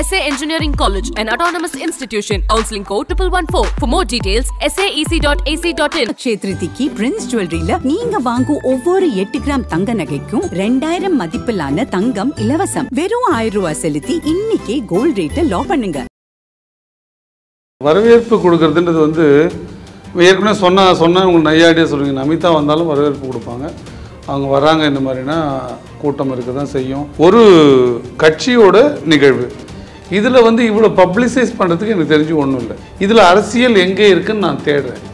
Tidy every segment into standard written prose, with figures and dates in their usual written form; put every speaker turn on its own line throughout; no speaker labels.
SA Engineering College, an autonomous institution. Counseling code 1114. For more details, saec.ac.in.
க்ஷேத்ரிதிக்கு Prince ஜுவல்லரியில நீங்க வாங்கும் ஒவ்வொரு 8 கிராம் தங்க நகைக்கும் 2000 மதிப்பிலான தங்கம் இலவசம். வெறும் 1000 ரூபாய் செலுத்தி இன்னைக்கே கோல்ட் ரேட்டை லாக் பண்ணுங்க.
வரவேற்பு கொடுக்கறதுன்றது வந்து ஏற்கனவே சொன்ன உங்களுக்கு நையாடியாக சொல்லுவீங்க. நமிதா வந்தாலும் வரவேற்பு கொடுப்பாங்க. அவங்க வராங்க இந்த மாதிரினா கூட்டம் இருக்க தான் செய்யும். ஒரு கட்சியோட நிகழ்வு இதில் வந்து இவ்வளோ பப்ளிசைஸ் பண்ணுறதுக்கு எனக்கு தெரிஞ்சு ஒன்றும் இல்லை. இதில் அரசியல் எங்கே இருக்குன்னு நான் தேடுறேன்.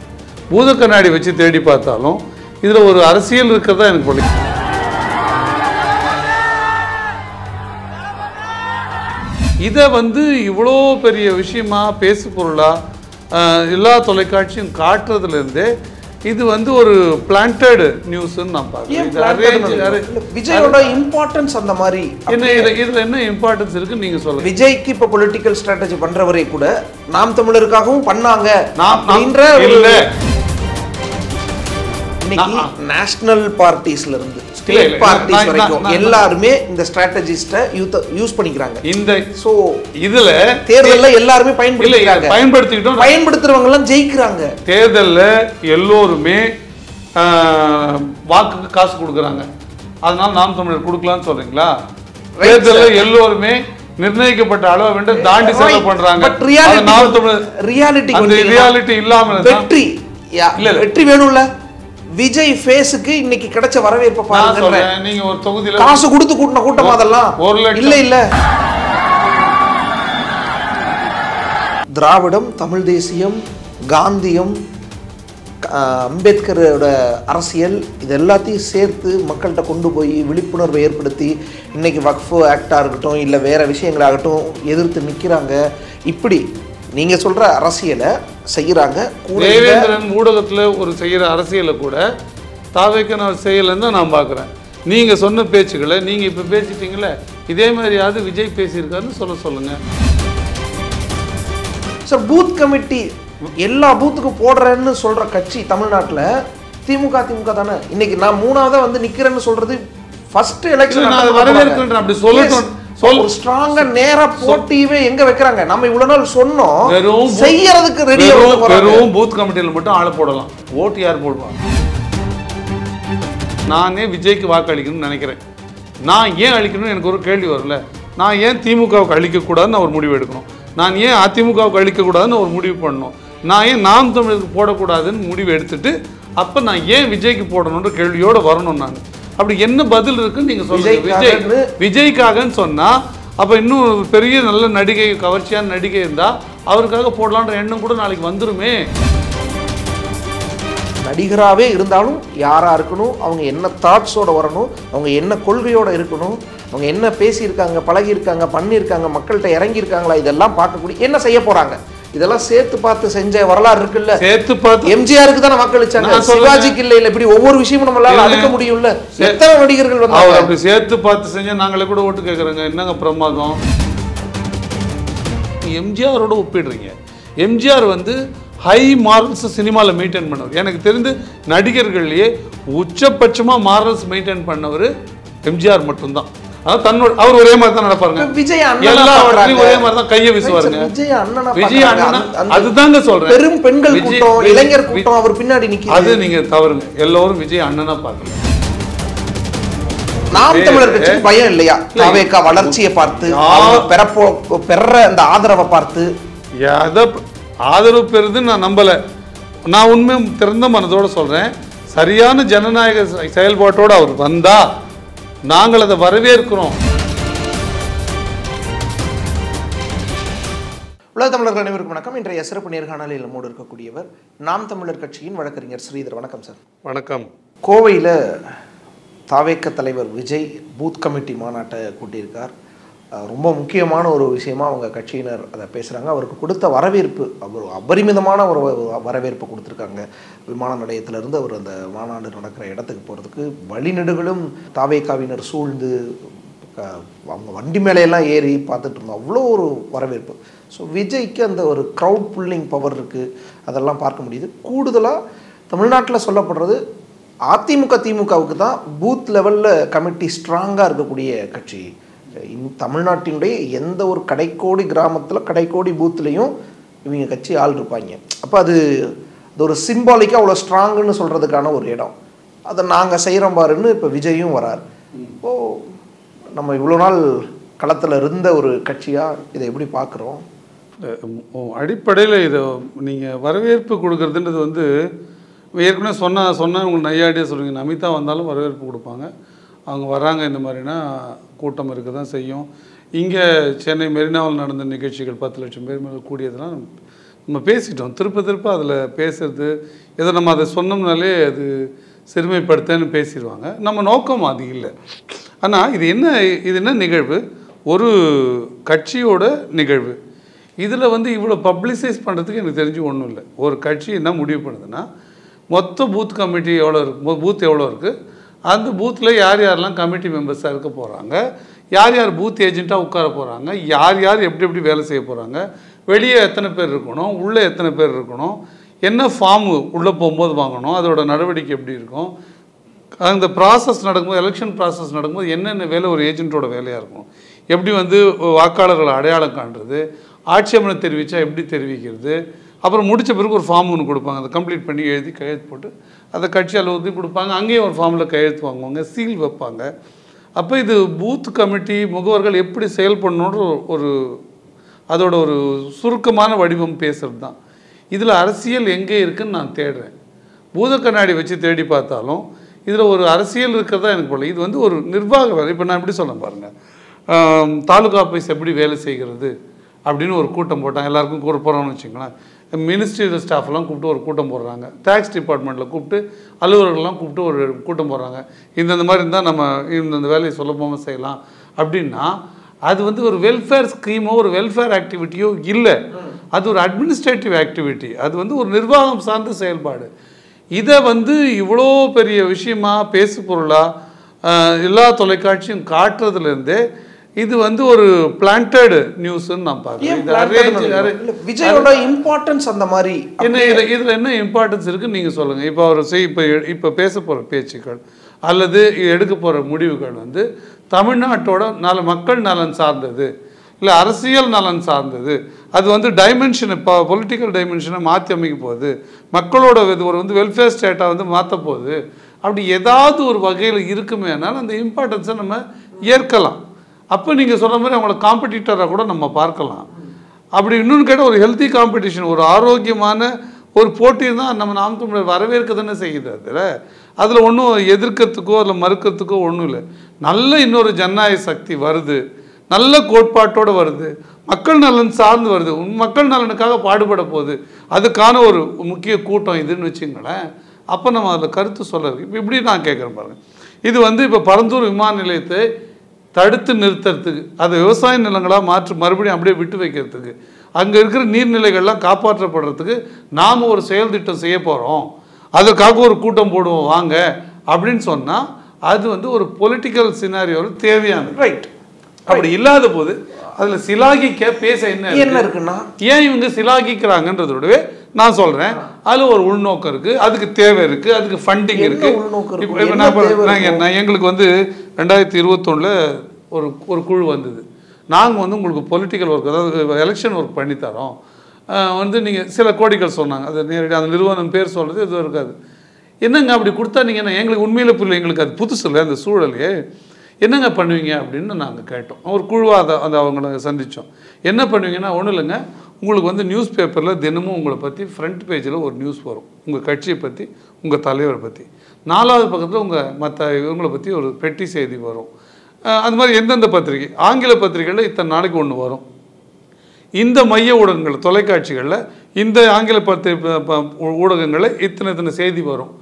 பூத கண்ணாடி வச்சு தேடி பார்த்தாலும் இதில் ஒரு அரசியல் இருக்கிறதா எனக்கு பிடிக்கும். இதை வந்து இவ்வளோ பெரிய விஷயமா பேசு பொருளாக எல்லா தொலைக்காட்சியும் காட்டுறதுலேருந்தே இது வந்து ஒரு பிளான்டட் நியூஸ்ன்னு நான் பார்க்குறேன்.
விஜயோட இம்பார்ட்டன்ஸ் அந்த மாதிரி
என்ன இதில் என்ன இம்பார்ட்டன்ஸ் இருக்குன்னு நீங்கள் சொல்லுங்கள்.
விஜய்க்கு இப்போ பொலிட்டிக்கல் ஸ்ட்ராட்டஜி பண்ணுறவரை கூட நாம் தமிழருக்காகவும் பண்ணாங்க. இன்னைக்கு நேஷனல் பார்ட்டிஸ்ல இருந்து ஸ்டேட் பார்ட்டிஸ் வரைக்கும் எல்லாருமே இந்த ஸ்ட்ராட்டஜிஸ்ட யூஸ் பண்ணிக்கிறாங்க. இந்த சோ இதுல தேர்தல்ல எல்லாரும் பயன்படுத்துறவங்க எல்லாம் ஜெயிக்கிறாங்க.
தேர்தல்ல எல்லோருமே வாக்குக்கு காசு கொடுக்கறாங்க. அதனால நாம் தமிழர் கொடுக்கலாம்னு சொல்றீங்களா? தேர்தல்ல எல்லோருமே நிர்ணயிக்கப்பட்ட அளவை விட தாண்டி செலவு பண்றாங்க.
பட் ரியாலிட்டி
இல்லாம
வெற்றி வேணும்ல. விஜய் ஃபேஸ்க்கு இன்னைக்கு கிடைச்ச வரவேற்பு பாருங்க.
நீங்க ஒரு தொகுதியில
காசு கொடுத்து கூட்டின கூட்டம் அதெல்லாம் இல்ல. திராவிடம், தமிழ் தேசியம், காந்தியம், அம்பேத்கரோட அரசியல் இது எல்லாத்தையும் சேர்த்து மக்கள்கிட்ட கொண்டு போய் விழிப்புணர்வை ஏற்படுத்தி இன்னைக்கு வக்ஃப் ஆக்டாக இருக்கட்டும் இல்லை வேற விஷயங்களாகட்டும் எதிர்த்து நிற்கிறாங்க. இப்படி நீங்க சொல்ற அரசியலை செய்யறாங்க.
தேவேந்திரன் ஊடகத்துல ஒரு செய்யற அரசியலை கூட தாவேக்க செய்யலன்னு தான் நான் பார்க்குறேன். நீங்க சொன்ன பேச்சுக்களை நீங்க இப்ப பேசிட்டீங்களே, இதே மாதிரியாவது விஜய் பேசியிருக்காருன்னு சொல்லுங்க
சார். பூத் கமிட்டி எல்லா பூத்துக்கும் போடுறேன்னு சொல்ற கட்சி தமிழ்நாட்டில் திமுக தானே. இன்னைக்கு நான் மூணாவதா வந்து நிக்கிறேன்னு சொல்றது ஃபர்ஸ்ட் எலெக்ஷன்
வரவேற்கிறேன். அப்படி சொல்லட்டும்.
ஸ்ட்ராங்கா நேரா போட்டியவே எங்க வைக்கிறாங்க? நம்ம இவ்வளவு நாள் சொன்னோம் செய்யறதுக்கு ரெடியா.
வெறும் பூத் கமிட்டியில மட்டும் ஆளை போடலாம். ஓட்டு யார் போடுவாங்க? நானே விஜய்க்கு வாக்கு அளிக்கணும்னு நினைக்கிறேன். நான் ஏன் அளிக்கணும்னு எனக்கு ஒரு கேள்வி வரல. நான் ஏன் திமுகவுக்கு அளிக்கக்கூடாதுன்னு ஒரு முடிவு எடுக்கணும். நான் ஏன் அதிமுகவுக்கு அளிக்கக்கூடாதுன்னு ஒரு முடிவு பண்ணணும். நான் ஏன் நாம் தமிழருக்கு போடக்கூடாதுன்னு முடிவு எடுத்துட்டு அப்ப நான் ஏன் விஜய்க்கு போடணுன்ற கேள்வியோட வரணும். நான் அப்படி என்ன பதில் இருக்குன்னு நீங்க சொல்லுங்க. விஜய்க்காகன்னு சொன்னா அப்ப இன்னும் பெரிய நல்ல நடிகை, கவர்ச்சியான நடிகை இருந்தா அவருக்காக போடலான்ற எண்ணம் கூட நாளைக்கு வந்துருமே.
நடிகராகவே இருந்தாலும் யாரா இருக்கணும், அவங்க என்ன தாட்ஸோட வரணும், அவங்க என்ன கொள்கையோட இருக்கணும், அவங்க என்ன பேசியிருக்காங்க, பழகியிருக்காங்க, பண்ணியிருக்காங்க, மக்கள்கிட்ட இறங்கியிருக்காங்களா, இதெல்லாம் பார்க்கக்கூடிய என்ன செய்ய போறாங்க. இதெல்லாம் சேர்த்து பார்த்து செஞ்ச வரலாறு இருக்குல்ல.
சேர்த்து பார்த்து
எம்ஜிஆருக்கு தான் மக்கள் வச்சாங்க, சிவாஜிக்கு இல்ல. இப்படி ஒவ்வொரு விஷயமும் நம்மளால அடுக்க முடியும்ல. எத்தனை நடிகர்கள்
வந்து அப்படி சேர்த்து பார்த்து செஞ்ச நாங்களே கூட ஓட்டு கேட்கறோங்க. என்னங்க பிரமாதம். எம்ஜிஆரோட ஒப்பிடுறீங்க. எம்ஜிஆர் வந்து ஹை மாரல்ஸ் சினிமாவில் மெயின்டைன் பண்ணவர். எனக்கு தெரிந்து நடிகர்கள்லேயே உச்சபட்சமா மாரல்ஸ் மெயின்டைன் பண்ணவர் எம்ஜிஆர் மட்டும்தான். தன்னோட அவர் ஒரே மாதிரி தான் நடப்பாருங்க.
விஜய்
எல்லாவற்றையும் ஒரே மாதிரி தான் கையை வீசுவாருங்க. விஜய் அண்ணன் அதுதாங்க சொல்றேன்.
பெரும் பெண்கள் கூட்டம், இளைஞர் கூட்டம் அவர் பின்னாடி நிக்குது.
அது நீங்க தவறுங்க. எல்லாரும் விஜய் அண்ணனா பாக்கணும்.
நாம் தமிழர் கட்சிக்கு பயம் இல்லையா? தாவேகா வளர்ச்சியை பார்த்து பெற அந்த ஆதரவை பார்த்து
ஆதரவு பெறுதுன்னு நான் நம்பல. நான் உண்மை திறந்த மனதோட சொல்றேன். சரியான ஜனநாயக செயல்பாட்டோடு அவர் வந்தா நாங்கள் அதை வரவேற்கிறோம்.
உலக தமிழர்கள் அனைவருக்கும் வணக்கம். இன்றைய சிறப்பு நேர்காணலில் நம்மோடு இருக்கக்கூடியவர் நாம் தமிழர் கட்சியின் வழக்கறிஞர் ஸ்ரீதர். வணக்கம் சார்.
வணக்கம்.
கோவையில் தாவேக்க தலைவர் விஜய் பூத் கமிட்டி மாநாட்டை கூட்டியிருக்கார். ரொம்ப முக்கியமான ஒரு விஷயமா அவங்க கட்சியினர் அதை பேசுகிறாங்க. அவருக்கு கொடுத்த வரவேற்பு அவர் அபரிமிதமான ஒரு வரவேற்பு கொடுத்துருக்காங்க. விமான நிலையத்திலிருந்து அவர் அந்த மாநாடு நடக்கிற இடத்துக்கு போகிறதுக்கு வழிநெடுகளும் தாவேக்காவினர் சூழ்ந்து அவங்க வண்டி மேலையெல்லாம் ஏறி பார்த்துட்டு இருந்தோம். அவ்வளோ ஒரு வரவேற்பு. ஸோ விஜய்க்கு அந்த ஒரு க்ரௌட் புல்லிங் பவர் இருக்குது, அதெல்லாம் பார்க்க முடியுது. கூடுதலாக தமிழ்நாட்டில் சொல்லப்படுறது அதிமுக திமுகவுக்கு தான் பூத் லெவலில் கமிட்டி ஸ்ட்ராங்காக இருக்கக்கூடிய கட்சி. தமிழ்நாட்டினுடைய எந்த ஒரு கடைக்கோடி கிராமத்தில் கடைக்கோடி பூத்துலேயும் இவங்க கட்சி ஆள் இருப்பாங்க. அப்போ அது ஒரு சிம்பாலிக்காக அவ்வளோ ஸ்ட்ராங்குன்னு சொல்கிறதுக்கான ஒரு இடம். அதை நாங்கள் செய்கிறோம் பாருன்னு இப்போ விஜயும் வரார். இப்போது நம்ம இவ்வளோ நாள் களத்தில் இருந்த ஒரு கட்சியாக இதை எப்படி பார்க்குறோம்?
அடிப்படையில் இதை நீங்கள் வரவேற்பு கொடுக்குறதுன்றது வந்து ஏற்கனவே சொன்ன உங்களுக்கு நையாடியாக சொல்லுவீங்க. நமிதா வந்தாலும் வரவேற்பு கொடுப்பாங்க. அவங்க வராங்க, இந்த மாதிரினா கூட்டம் இருக்க தான் செய்யும். இங்கே சென்னை மெரினாவில் நடந்த நிகழ்ச்சிகள் 10 லட்சம் பேர் மேலே கூடியதெல்லாம் நம்ம பேசிட்டோம். திருப்ப அதில் பேசுறது எதை நம்ம அதை சொன்னோம்னாலே அது சிறுமைப்படுத்தன்னு பேசிடுவாங்க. நம்ம நோக்கம் அது இல்லை. ஆனால் இது என்ன நிகழ்வு, ஒரு கட்சியோட நிகழ்வு. இதில் வந்து இவ்வளோ பப்ளிசைஸ் பண்ணுறதுக்கு எனக்கு தெரிஞ்சு ஒன்றும் இல்லை. ஒரு கட்சி என்ன முடிவு பண்ணுதுன்னா, மொத்த பூத் கமிட்டி எவ்வளோ இருக்குது, பூத் எவ்வளோ இருக்குது, அந்த பூத்தில் யார் யாரெல்லாம் கமிட்டி மெம்பர்ஸாக இருக்க போகிறாங்க, யார் யார் பூத் ஏஜெண்ட்டாக உட்கார போகிறாங்க, யார் எப்படி வேலை செய்ய போகிறாங்க, வெளியே எத்தனை பேர் இருக்கணும், உள்ளே எத்தனை பேர் இருக்கணும், என்ன ஃபார்மு உள்ளே போகும்போது வாங்கணும், அதோட நடவடிக்கை எப்படி இருக்கும், அந்த ப்ராசஸ் நடக்கும்போது எலெக்ஷன் ப்ராசஸ் நடக்கும்போது என்னென்ன வேலை ஒரு ஏஜென்ட்டோட வேலையாக இருக்கும், எப்படி வந்து வாக்காளர்களை அடையாளம் காண்றது, ஆட்சேபனை தெரிவித்தா எப்படி தெரிவிக்கிறது, அப்புறம் முடித்த பிறகு ஒரு ஃபார்ம் ஒன்று கொடுப்பாங்க. அதை கம்ப்ளீட் பண்ணி எழுதி கையெழுத்து போட்டு அதை கட்சி அலுவலகத்தையும் கொடுப்பாங்க. அங்கேயும் ஒரு ஃபார்மில் கையெழுத்து வாங்குவாங்க, சீல் வைப்பாங்க. அப்போ இது பூத் கமிட்டி முகவர்கள் எப்படி செயல்படணுன்ற அதோட ஒரு சுருக்கமான வடிவம் பேசுகிறது தான். இதில் அரசியல் எங்கே இருக்குதுன்னு நான் தேடுறேன். பூத கண்ணாடி வச்சு தேடி பார்த்தாலும் இதில் ஒரு அரசியல் இருக்கிறதா எனக்கு போல. இது வந்து ஒரு நிர்வாக வேலை. இப்போ நான் எப்படி சொல்ல பாருங்கள், தாலுகா ஆஃபீஸ் எப்படி வேலை செய்கிறது அப்படின்னு ஒரு கூட்டம் போட்டாங்க. எல்லாருக்கும் கூட போகிறோம்னு வச்சுங்களேன். மினிஸ்ட்ரியல் ஸ்டாஃப்லாம் கூப்பிட்டு ஒரு கூட்டம் போடுறாங்க. டேக்ஸ் டிபார்ட்மெண்ட்டில் கூப்பிட்டு அலுவலர்கள்லாம் கூப்பிட்டு ஒரு கூட்டம் போடுறாங்க. இந்த மாதிரி இருந்தால் நம்ம இந்த வேலையை சுலபமாக செய்யலாம் அப்படின்னா அது வந்து ஒரு வெல்ஃபேர் ஸ்கீமோ ஒரு வெல்ஃபேர் ஆக்டிவிட்டியோ இல்லை. அது ஒரு அட்மினிஸ்ட்ரேட்டிவ் ஆக்டிவிட்டி. அது வந்து ஒரு நிர்வாகம் சார்ந்த செயல்பாடு. இதை வந்து இவ்வளோ பெரிய விஷயமா பேசு பொருளாக எல்லா தொலைக்காட்சியும் காட்டுறதுலேருந்தே இது வந்து ஒரு பிளான்டட் நியூஸ்ன்னு நான் பார்க்குறேன்.
விஜயோட இம்பார்ட்டன்ஸ் அந்த மாதிரி
என்ன இதில் என்ன இம்பார்ட்டன்ஸ் இருக்குன்னு நீங்கள் சொல்லுங்கள். இப்போ அவர் இப்போ பேச போகிற பேச்சுக்கள் அல்லது எடுக்க போகிற முடிவுகள் வந்து தமிழ்நாட்டோட மக்கள் நலன் சார்ந்தது இல்லை அரசியல் நலன் சார்ந்தது. அது வந்து டைமென்ஷன் இப்போ பொலிட்டிக்கல் டைமென்ஷனை மாற்றி அமைக்க போகுது, மக்களோட ஒரு வந்து வெல்ஃபேர் ஸ்டேட்டாக வந்து மாற்ற போகுது. அப்படி ஏதாவது ஒரு வகையில் இருக்குமேனால் அந்த இம்பார்ட்டன்ஸை நம்ம ஏற்கலாம். அப்போ நீங்கள் சொல்கிற மாதிரி அவங்கள காம்படிட்டராக கூட நம்ம பார்க்கலாம். அப்படி இன்னொன்று கேட்டால் ஒரு ஹெல்த்தி காம்படிஷன், ஒரு ஆரோக்கியமான ஒரு போட்டி தான் நம்ம நாம் தமிழர் வரவேற்க தானே செய்யுது. அதில் ஒன்றும் எதிர்க்கிறதுக்கோ அதில் மறுக்கிறதுக்கோ ஒன்றும் இல்லை. நல்ல இன்னொரு ஜனநாயக சக்தி வருது, நல்ல கோட்பாட்டோடு வருது, மக்கள் நலன் சார்ந்து வருது, மக்கள் நலனுக்காக பாடுபட போகுது, அதுக்கான ஒரு முக்கிய கூட்டம் இதுன்னு வச்சுங்களேன். அப்போ நம்ம அதில் கருத்து சொல்கிறது. இப்போ இப்படி நான் கேட்குறேன் பாருங்கள். இது வந்து இப்போ பரந்தூர் விமான நிலையத்தை தடுத்து நிறுத்துறதுக்கு, அதை விவசாய நிலங்களாக மறுபடியும் அப்படியே விட்டு வைக்கிறதுக்கு, அங்கே இருக்கிற நீர்நிலைகள்லாம் காப்பாற்றப்படுறதுக்கு நாம் ஒரு செயல் திட்டம் செய்ய போகிறோம், அதற்காக ஒரு கூட்டம் போடுவோம் வாங்க அப்படின்னு சொன்னால் அது வந்து ஒரு பொலிட்டிக்கல் சினாரியோவில் தேவையானது. ரைட். அப்படி இல்லாத போது அதில் சிலாகிக்க பேச என்ன இருக்குன்னா, ஏன் இவங்க சிலாகிக்கிறாங்கன்றதோடவே நான் சொல்கிறேன் அதில் ஒரு உள்நோக்கம் இருக்குது, அதுக்கு தேவை இருக்குது, அதுக்கு ஃபண்டிங் இருக்குது. இப்போ எங்களுக்கு வந்து 2021 ஒரு குழு வந்தது. நாங்கள் வந்து உங்களுக்கு பொலிட்டிக்கல் ஒர்க், அதாவது எலெக்ஷன் ஒர்க் பண்ணித்தரோம் வந்து நீங்கள் சில கோடிகள் சொன்னாங்க. அது நேரடியாக அந்த நிறுவனம் பேர் சொல்கிறது எதுவும் இருக்காது. என்னங்க அப்படி கொடுத்தா நீங்கள் எங்களுக்கு உண்மையில் புரியல, எங்களுக்கு அது புதுசு இல்லை அந்த சூழலையே, என்னங்க பண்ணுவீங்க அப்படின்னு நாங்கள் கேட்டோம். ஒரு குழுவாக அந்த அவங்கள சந்தித்தோம். என்ன பண்ணுவீங்கன்னா ஒன்றும் இல்லைங்க, உங்களுக்கு வந்து நியூஸ் பேப்பரில் தினமும் உங்களை பற்றி ஃப்ரண்ட் பேஜில் ஒரு நியூஸ் வரும், உங்கள் கட்சியை பற்றி, உங்கள் தலைவரை பற்றி. 4வது பக்கத்தில் மற்ற இவங்களை பற்றி ஒரு பெட்டி செய்தி வரும். அது மாதிரி எந்தெந்த பத்திரிகை, ஆங்கில பத்திரிகைகளில் இத்தனை நாளைக்கு ஒன்று வரும், இந்த மைய ஊடகங்கள் தொலைக்காட்சிகளில் இந்த ஆங்கில ஊடகங்களில் இத்தனை செய்தி வரும்.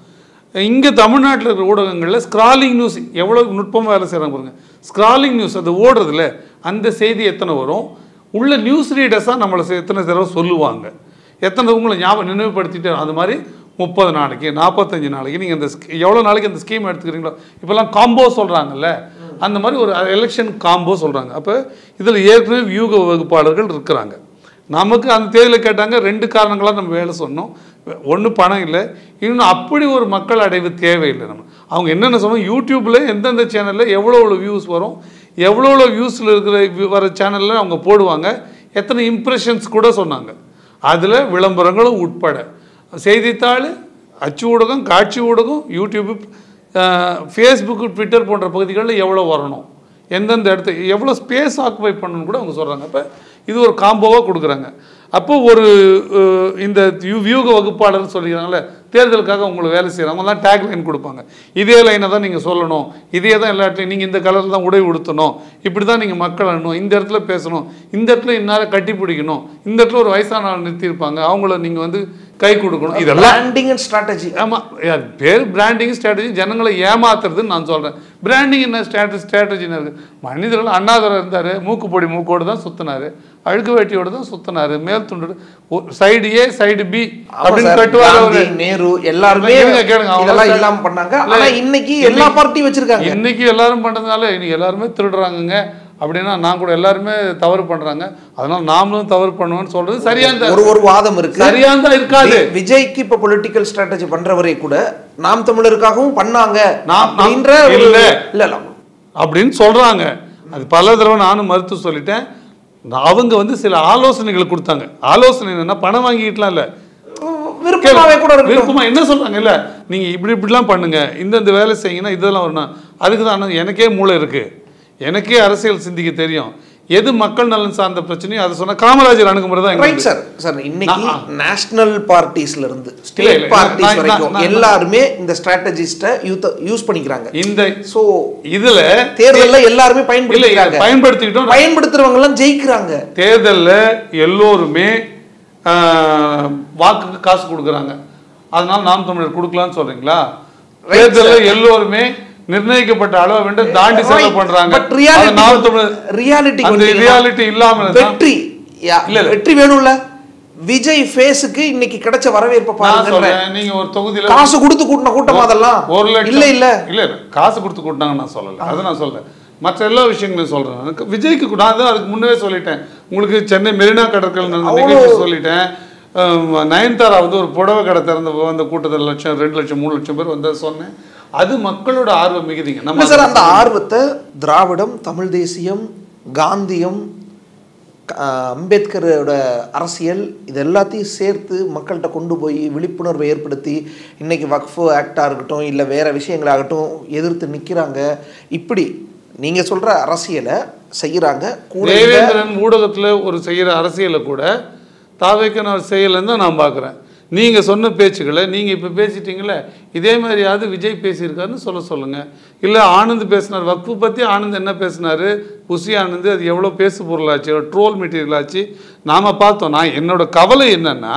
இங்கே தமிழ்நாட்டில் இருக்கிற ஊடகங்களில் ஸ்க்ராலிங் நியூஸ் எவ்வளோ நுட்பமாக வேலை செய்கிறாங்க பாருங்க. ஸ்க்ராலிங் நியூஸ் அது ஓடுறதுல அந்த செய்தி எத்தனை வரும், உள்ள நியூஸ் ரீடர்ஸாக நம்மளை எத்தனை தடவை சொல்லுவாங்க, எத்தனை உங்களை நினைவுபடுத்திட்டு. அது மாதிரி 30 நாளைக்கு 45 நாளைக்கு நீங்கள் இந்த எவ்வளோ நாளைக்கு அந்த ஸ்கீம் எடுத்துக்கிறீங்களோ, இப்போல்லாம் காம்போ சொல்கிறாங்கல்ல, அந்த மாதிரி ஒரு எலெக்ஷன் காம்போ சொல்கிறாங்க. அப்போ இதில் ஏற்கனவே வியூக வகுப்பாளர்கள் இருக்கிறாங்க. நமக்கு அந்த தேதியில் கேட்டாங்க, 2 காரணங்களாக நம்ம வேலை சொன்னோம். ஒன்று பணம் இல்லை, இன்னும் அப்படி ஒரு மக்கள் அடைவு தேவையில்லை. அவங்க என்னென்ன சொன்னோம், யூடியூப்பில் எந்தெந்த சேனலில் எவ்வளோ வியூஸ் வரும், எவ்வளோ வியூஸில் இருக்கிற வர சேனலில் அவங்க போடுவாங்க, எத்தனை இம்ப்ரெஷன்ஸ் கூட சொன்னாங்க. அதில் விளம்பரங்களும் உட்பட செய்தித்தாள், அச்சு ஊடகம், காட்சி ஊடகம், யூடியூப், ஃபேஸ்புக்கு, ட்விட்டர் போன்ற பகுதிகளில் எவ்வளோ வரணும், எந்தெந்த இடத்து எவ்வளோ ஸ்பேஸ் ஆக்குபை பண்ணணும்னு கூட அவங்க சொல்கிறாங்க. அப்போ இது ஒரு காம்போவாக கொடுக்குறாங்க. அப்போ ஒரு இந்த வியூக வகுப்பாளர்னு சொல்லிக்கிறாங்களே, தேர்தலுக்காக உங்களுக்கு வேலை செய்கிறவங்கலாம் டேக் லைன் கொடுப்பாங்க. இதே லைனை தான் நீங்கள் சொல்லணும், இதே தான் எல்லா இடத்துலையும் நீங்கள் இந்த கலரில் தான் உடை உடுத்தணும், இப்படி தான் நீங்கள் மக்கள் அணுணும், இந்த இடத்துல பேசணும், இந்த இடத்துல இந்நேரம் கட்டி பிடிக்கணும், இந்த இடத்துல ஒரு வயசான ஆள் நிறுத்தியிருப்பாங்க, அவங்கள நீங்கள் வந்து கை கொடுக்கணும். இதெல்லாம்
பிராண்டிங் அண்ட் ஸ்ட்ராட்டஜி.
ஆமாம், பேர் பிராண்டிங் ஸ்ட்ராட்டஜி, ஜனங்களை ஏமாத்துறதுன்னு நான் சொல்கிறேன். பிராண்டிங் என்ன ஸ்ட்ராட்டஜின்னு இருக்குது. மனிதர்கள் அண்ணாதுரை இருந்தார், மூக்குப்பொடி மூக்கோடு தான் சுற்றினார், அழுக்கு வேட்டியோடு தான் சுற்றினார், மேல் துண்டு சைடு ஏ சைடு பி அப்படின்னு கட்டுவார்.
நேரு எல்லாருமே இதெல்லாம் இல்லாம பண்ணாங்க. ஆனா இன்னைக்கு எல்லா பார்ட்டியும் வச்சிருக்காங்க.
இன்னைக்கு எல்லாரும் பண்றதுனால இன்னைக்கு எல்லாருமே திருடுறாங்க அப்படின்னா நான் கூட எல்லாருமே தவறு பண்றாங்க, அதனால நாமளும் தவறு பண்ணுவோம்னு சொல்றது சரியான
ஒரு வாதம் இருக்கு.
சரியானதா இருக்காது.
விஜய்க்கு இப்ப பொலிட்டிக்கல் ஸ்ட்ராட்டஜி பண்றவரை கூட நாம் தமிழருக்காகவும் பண்ணாங்க
அப்படின்னு சொல்றாங்க. அது பல தடவை நானும் மறுத்து சொல்லிட்டேன். அவங்க வந்து சில ஆலோசனைகள் கொடுத்தாங்க. ஆலோசனை என்னன்னா பணம் வாங்கிட்டுலாம் இல்ல, விருப்பமா என்ன சொல்றாங்க, இல்ல நீங்க இப்படிலாம் பண்ணுங்க, இந்த வேலை செய்யுங்கன்னா இதெல்லாம் வரணும். அதுக்கு தான் எனக்கே மூளை இருக்கு, எனக்கே அரசியல் சிந்திக்க தெரியும். எது மக்கள் நலன் சார்ந்த பிரச்சனையும் அதை சொன்னா காமராஜர் அணுகுமுறை தான்.
Right sir. சார் இன்னைக்கு நேஷனல் பார்ட்டிஸ்ல இருந்து ஸ்டேட் பார்ட்டிஸ் வரைக்கும் எல்லாருமே இந்த ஸ்ட்ராட்டஜிஸ்ட யூஸ் பண்ணிக்கிறாங்க. இந்த சோ இதுல தேர்தல்ல எல்லாரும் பயன்படுத்துறவங்க எல்லாம் ஜெயிக்கிறாங்க.
தேர்தல்ல எல்லோருமே வாக்குக்கு காசு கொடுக்குறாங்க, அதனால நாம் தமிழர் கொடுக்கலாம்னு சொல்றீங்களா? தேர்தல்ல எல்லோருமே நிர்ணயிக்கப்பட்ட அளவை விட தாண்டி செலவு பண்றாங்க. ரியாலிட்டி இல்லாம
வெற்றி வேணும்ல. விஜய் ஃபேஸுக்கு இன்னைக்கு கிடைச்ச வரவேற்பு பாருங்க.
நீங்க ஒரு தொகுதியில
காசு கொடுத்து கூட்டின கூட்டம் அதெல்லாம்
1 லட்சம்
இல்ல
காசு கொடுத்து கூட்டினாங்க நான் சொல்லல, அதை நான் சொல்றேன். மற்ற எல்லா விஷயங்களையும் சொல்றேன். விஜய்க்கு நான் தான் அதுக்கு முன்னே சொல்லிட்டேன். உங்களுக்கு சென்னை மெரினா கடற்கரை நிகழ்ச்சி சொல்லிட்டேன். நயன்தாரா வந்து ஒரு புடவை கடை திறந்த அந்த கூட்டத்தில் 1 லட்சம் 2 லட்சம் 3 லட்சம் பேர் வந்து சொன்னேன். அது மக்களோட ஆர்வம் மிகுதிங்க. நம்ம
சார் அந்த ஆர்வத்தை திராவிடம், தமிழ் தேசியம், காந்தியம், அம்பேத்கரோட அரசியல் இது எல்லாத்தையும் சேர்த்து மக்கள்கிட்ட கொண்டு போய் விழிப்புணர்வை ஏற்படுத்தி இன்னைக்கு வக்ஃபு ஆக்டாக இருக்கட்டும் இல்லை வேற விஷயங்களாகட்டும் எதிர்த்து நிற்கிறாங்க. இப்படி நீங்க சொல்ற அரசியலை செய்யறாங்க.
தேவேந்திரன் ஊடகத்தில் ஒரு செய்யற அரசியலை கூட தாவேக்கன் அவர் செய்யலைன்னு தான் நான் பார்க்குறேன். நீங்கள் சொன்ன பேச்சுக்களை நீங்கள் இப்போ பேசிட்டீங்களே, இதே மாதிரியாவது விஜய் பேசியிருக்காருன்னு சொல்லுங்கள். இல்லை ஆனந்த் பேசினார், வக்ஃபு பற்றி ஆனந்த் என்ன பேசினார், புசி ஆனந்த் அது எவ்வளோ பேசு பொருளாச்சு, ட்ரோல் மெட்டீரியல் ஆச்சு, நாம் பார்த்தோம். நான் என்னோட கவலை என்னென்னா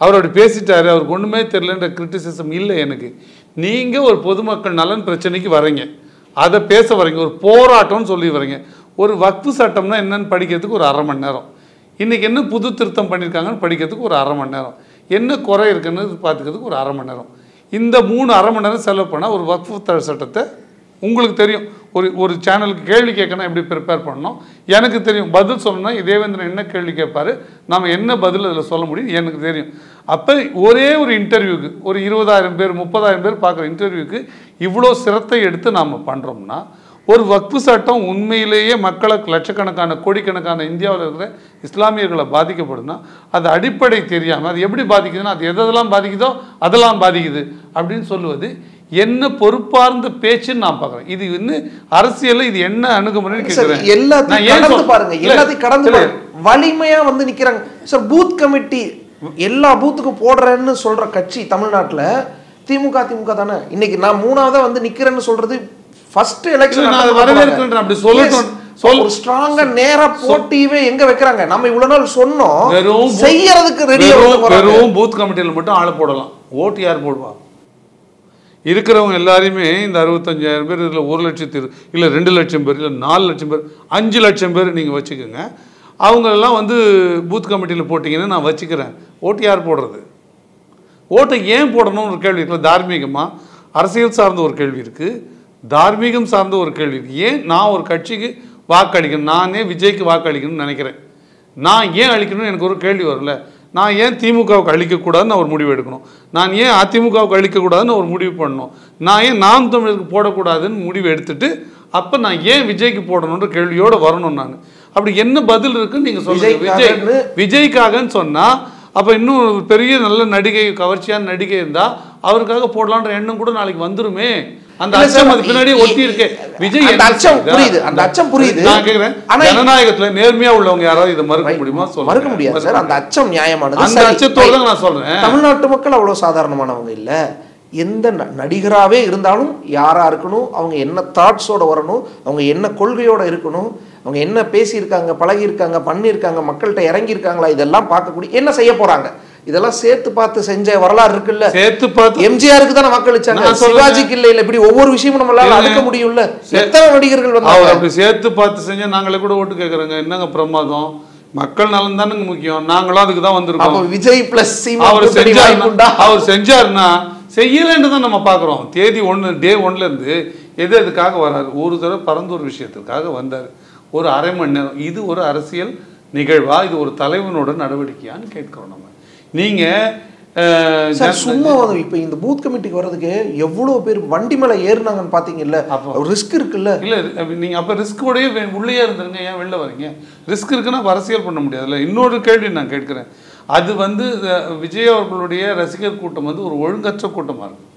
அவர் பேசிட்டாரு, அவருக்கு ஒன்றுமே தெரியலன்ற கிரிட்டிசிசம் இல்லை எனக்கு. நீங்கள் ஒரு பொதுமக்கள் நலன் பிரச்சனைக்கு வரீங்க, அதை பேச வரீங்க, ஒரு போராட்டம்னு சொல்லி வரீங்க. ஒரு வக்ஃபு சட்டம்னா என்னன்னு படிக்கிறதுக்கு ஒரு 1/2 மணி நேரம், இன்றைக்கி என்ன புது திருத்தம் பண்ணியிருக்காங்கன்னு படிக்கிறதுக்கு ஒரு 1/2 மணி நேரம், என்ன குறை இருக்குன்னு பார்த்துக்கிறதுக்கு ஒரு 1/2 மணி நேரம். இந்த 3 1/2 மணி நேரம் செலவு பண்ணால் ஒரு வக்ஃபு சட்டத்தை உங்களுக்கு தெரியும். ஒரு சேனலுக்கு கேள்வி கேட்கணும், எப்படி ப்ரிப்பேர் பண்ணணும் எனக்கு தெரியும். பதில் சொல்லணும்னா தேவேந்திரன் என்ன கேள்வி கேட்பார், நம்ம என்ன பதில் அதில் சொல்ல முடியும் எனக்கு தெரியும். அப்போ ஒரே ஒரு இன்டர்வியூக்கு ஒரு 20,000 பேர் 30,000 பேர் பார்க்குற இன்டர்வியூக்கு இவ்வளோ சிரத்தை எடுத்து நாம் பண்ணுறோம்னா, ஒரு வக்ஃபு சட்டம் உண்மையிலேயே மக்களை லட்சக்கணக்கான கோடிக்கணக்கான இந்தியாவில் இருக்கிற இஸ்லாமியர்களை பாதிக்கப்படுதுன்னா அது அடிப்படை தெரியாமல் அது எப்படி பாதிக்குதுன்னா அது எதெல்லாம் பாதிக்குதோ அதெல்லாம் பாதிக்குது அப்படின்னு சொல்லுவது என்ன பொறுப்பார்ந்த பேச்சுன்னு நான் பார்க்குறேன். இது இன்னும் அரசியலில் இது என்ன அணுகுமுறைன்னு கேட்குறேன்.
எல்லாத்தையும் பாருங்க, எல்லாத்தையும் கடந்து வலிமையா வந்து நிற்கிறாங்க சார். பூத் கமிட்டி எல்லா பூத்துக்கும் போடுறேன்னு சொல்ற கட்சி தமிழ்நாட்டில் திமுக தானே. இன்னைக்கு நான் 3ஆவதா வந்து நிற்கிறேன்னு சொல்றது ஃபர்ஸ்ட் எலெக்ஷன்
வரவேற்கிறேன். அப்படி சொல்லட்டும்,
ஸ்ட்ராங்கா நேரா போட்டியவே எங்க வைக்கிறாங்க. நம்ம இவ்வளவு நாள் சொன்னோம் செய்யறதுக்கு ரெடியா.
வெறும் பூத் கமிட்டியில் மட்டும் ஆளை போடலாம், ஓட்டு யார் போடுவா? இருக்கிறவங்க எல்லாரையுமே இந்த 65,000 பேர் இதில் 1 லட்சம் இல்லை 2 லட்சம் பேர் இல்லை 4 லட்சம் பேர் 5 லட்சம் பேர் நீங்கள் வச்சுக்கோங்க. அவங்களெல்லாம் வந்து பூத் கமிட்டியில் போட்டிங்கன்னு நான் வச்சுக்கிறேன். ஓட்டு யார் போடுறது? ஓட்டை ஏன் போடணும்னு ஒரு கேள்வி இருக்குல்ல. தார்மீகமாக அரசியல் சார்ந்த ஒரு கேள்வி இருக்குது, தார்மீகம் சார்ந்த ஒரு கேள்வி இருக்குது. ஏன் நான் ஒரு கட்சிக்கு வாக்களிக்கணும், நானே விஜய்க்கு வாக்களிக்கணும்னு நினைக்கிறேன், நான் ஏன் அளிக்கணும்னு எனக்கு ஒரு கேள்வி வரல. நான் ஏன் திமுகவுக்கு அளிக்கக்கூடாதுன்னு ஒரு முடிவு எடுக்கணும், நான் ஏன் அதிமுகவுக்கு அளிக்கக்கூடாதுன்னு ஒரு முடிவு பண்ணணும், நான் ஏன் நாம் தமிழருக்கு போடக்கூடாதுன்னு முடிவு எடுத்துட்டு அப்போ நான் ஏன் விஜய்க்கு போடணுன்ற கேள்வியோடு வரணும் நான். அப்படி என்ன பதில் இருக்குன்னு நீங்கள் சொல்லுங்கள். விஜய்க்காகன்னு சொன்னால் அப்போ இன்னும் பெரிய நல்ல நடிகை, கவர்ச்சியான நடிகை இருந்தால் அவருக்காக போடலான்ற எண்ணம் கூட நாளைக்கு வந்துருமே. அந்த அச்சம் அது பின்னாடியே ஒட்டி இருக்கு. விஜய்
அச்சம் புரியுது, அந்த அச்சம் புரியுது.
நான் கேட்கிறேன், ஜனநாயகத்துல நேர்மையா உள்ளவங்க யாராவது இதை மறுக்க முடியுமா?
மறுக்க முடியாது சார். அந்த அச்சம் நியாயமானது.
அந்த அச்சத்தோட தான் நான் சொல்றேன்.
தமிழ்நாட்டு மக்கள் அவ்வளவு சாதாரணமானவங்க இல்ல. எந்த நடிகராகவே இருந்தாலும் யாரா இருக்கணும், அவங்க என்ன தாட்ஸோட வரணும், அவங்க என்ன கொள்கையோட இருக்கணும், அவங்க என்ன பேசியிருக்காங்க, பழகியிருக்காங்க, பண்ணியிருக்காங்க, மக்கள்கிட்ட இறங்கியிருக்காங்களா, இதெல்லாம் பார்க்கக்கூடிய என்ன செய்ய போறாங்க, இதெல்லாம் சேர்த்து பார்த்து செஞ்ச வரலாறு இருக்குல்ல.
சேர்த்து பார்த்து
எம்ஜிஆருக்கு தானே மக்கள் வச்சாங்க, சிவாஜிக்கு இல்ல. இப்படி ஒவ்வொரு விஷயமும் நம்மளால அடுக்க முடியும்ல. எத்தனை நடிகர்கள்
அவர் அப்படி சேர்த்து பார்த்து செஞ்சா நாங்களே கூட ஓட்டு கேட்கறோங்க. என்னங்க பிரமாதம், மக்கள் நலன் தானுங்க முக்கியம். நாங்களும் அதுக்கு தான் வந்திருக்கோம்.
விஜய் பிளஸ்
அவர் செஞ்சாருன்னா செய்யலன்னு தான் நம்ம பார்க்குறோம். தேதி 1 டே 1லேருந்து எதுக்காக வராரு? ஒரு தடவை பரந்தூர் விஷயத்துக்காக வந்தார், ஒரு அரை மணி நேரம். இது ஒரு அரசியல் நிகழ்வா, இது ஒரு தலைவனோட நடவடிக்கையான்னு கேட்கிறோம் நம்ம. நீங்கள்
சும்மா இப்போ இந்த பூத் கமிட்டிக்கு வர்றதுக்கு எவ்வளோ பேர் வண்டி மேலே ஏறினாங்கன்னு பார்த்தீங்கல்ல. அப்போ ரிஸ்க் இருக்குல்ல.
இல்லை நீங்கள் அப்போ ரிஸ்கோடையே உள்ளே இருந்துருங்க, ஏன் வெளில வரீங்க? ரிஸ்க் இருக்குன்னா அரசியல் பண்ண முடியாதுல்ல. இன்னொரு கேள்வி நான் கேட்குறேன். அது விஜய் அவர்களுடைய ரசிகர் கூட்டம் ஒரு ஒழுங்கற்ற கூட்டமாக இருக்குது.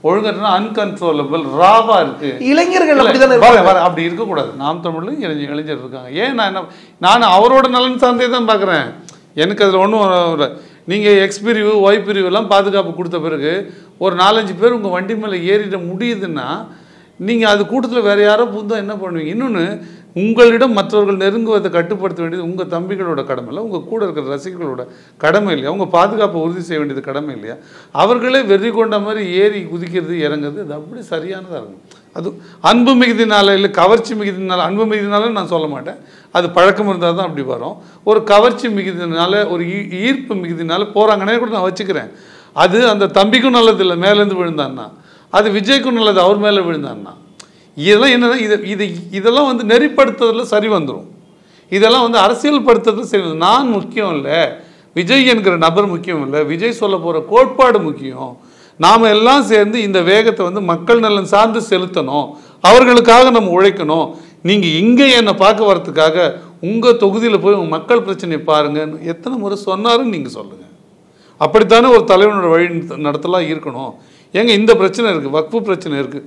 ஒழுங்கற்றனா அன்கன்ட்ரோலபிள் ராவா இருக்கு.
இளைஞர்கள்
அப்படி இருக்கக்கூடாது. நாம் தமிழில் இளைஞர் இருக்காங்க. ஏன் நான் அவரோட நலன் சார்ந்தே தான் பார்க்குறேன். எனக்கு அதில் ஒன்றும் நீங்கள் எக்ஸ் பிரிவு, ஒய் பிரிவுலாம் பாதுகாப்பு கொடுத்த பிறகு ஒரு 4-5 பேர் உங்கள் வண்டி மேலே ஏறிட முடியுதுன்னா நீங்கள் அது கூட்டத்தில் வேறு யாரோ புதுதாக என்ன பண்ணுவீங்க? இன்னொன்று, உங்களிடம் மற்றவர்கள் நெருங்குவதை கட்டுப்படுத்த வேண்டியது உங்கள் தம்பிகளோட கடமை இல்லை, உங்கள் கூட இருக்கிற ரசிகர்களோட கடமை இல்லையா? உங்கள் பாதுகாப்பை உறுதி செய்ய வேண்டியது கடமை இல்லையா? அவர்களே வெறி கொண்ட மாதிரி ஏறி குதிக்கிறது, இறங்குறது, அது அப்படி சரியானதாக இருக்கும். அது அன்பு மிகுதினால இல்லை கவர்ச்சி மிகுதினால. அன்பு மிகுதினால நான் சொல்ல மாட்டேன், அது பழக்கம் இருந்தால் தான் அப்படி வரும். ஒரு கவர்ச்சி மிகுதினால, ஒரு ஈர்ப்பு மிகுதினால போகிறாங்கன்னே கூட நான் வச்சுக்கிறேன். அது அந்த தம்பிக்கும் நல்லது இல்லை மேலேருந்து விழுந்தான்னா, அது விஜய்க்கும் நல்லது அவர் மேலே விழுந்தான்னா. இதெல்லாம் என்னன்னா, இதெல்லாம் நெறிப்படுத்துறதுல சரி வந்துடும். இதெல்லாம் அரசியல் படுத்துறதுல சரி வந்துடும். நான் முக்கியம் இல்லை, விஜய் என்கிற நபர் முக்கியம் இல்லை, விஜய் சொல்ல போகிற கோட்பாடு முக்கியம். நாம் எல்லாம் சேர்ந்து இந்த வேகத்தை மக்கள் நலன் சார்ந்து செலுத்தணும், அவர்களுக்காக நம்ம உழைக்கணும். நீங்கள் இங்கே என்னை பார்க்க வரத்துக்காக உங்கள் தொகுதியில் போய் உங்கள் மக்கள் பிரச்சனையை பாருங்கன்னு எத்தனை முறை சொன்னாருன்னு நீங்கள் சொல்லுங்கள். அப்படித்தானே ஒரு தலைவனோட வழி நடத்தலாம் இருக்கணும். ஏங்க இந்த பிரச்சனை இருக்குது, வக்ஃபு பிரச்சனை இருக்குது.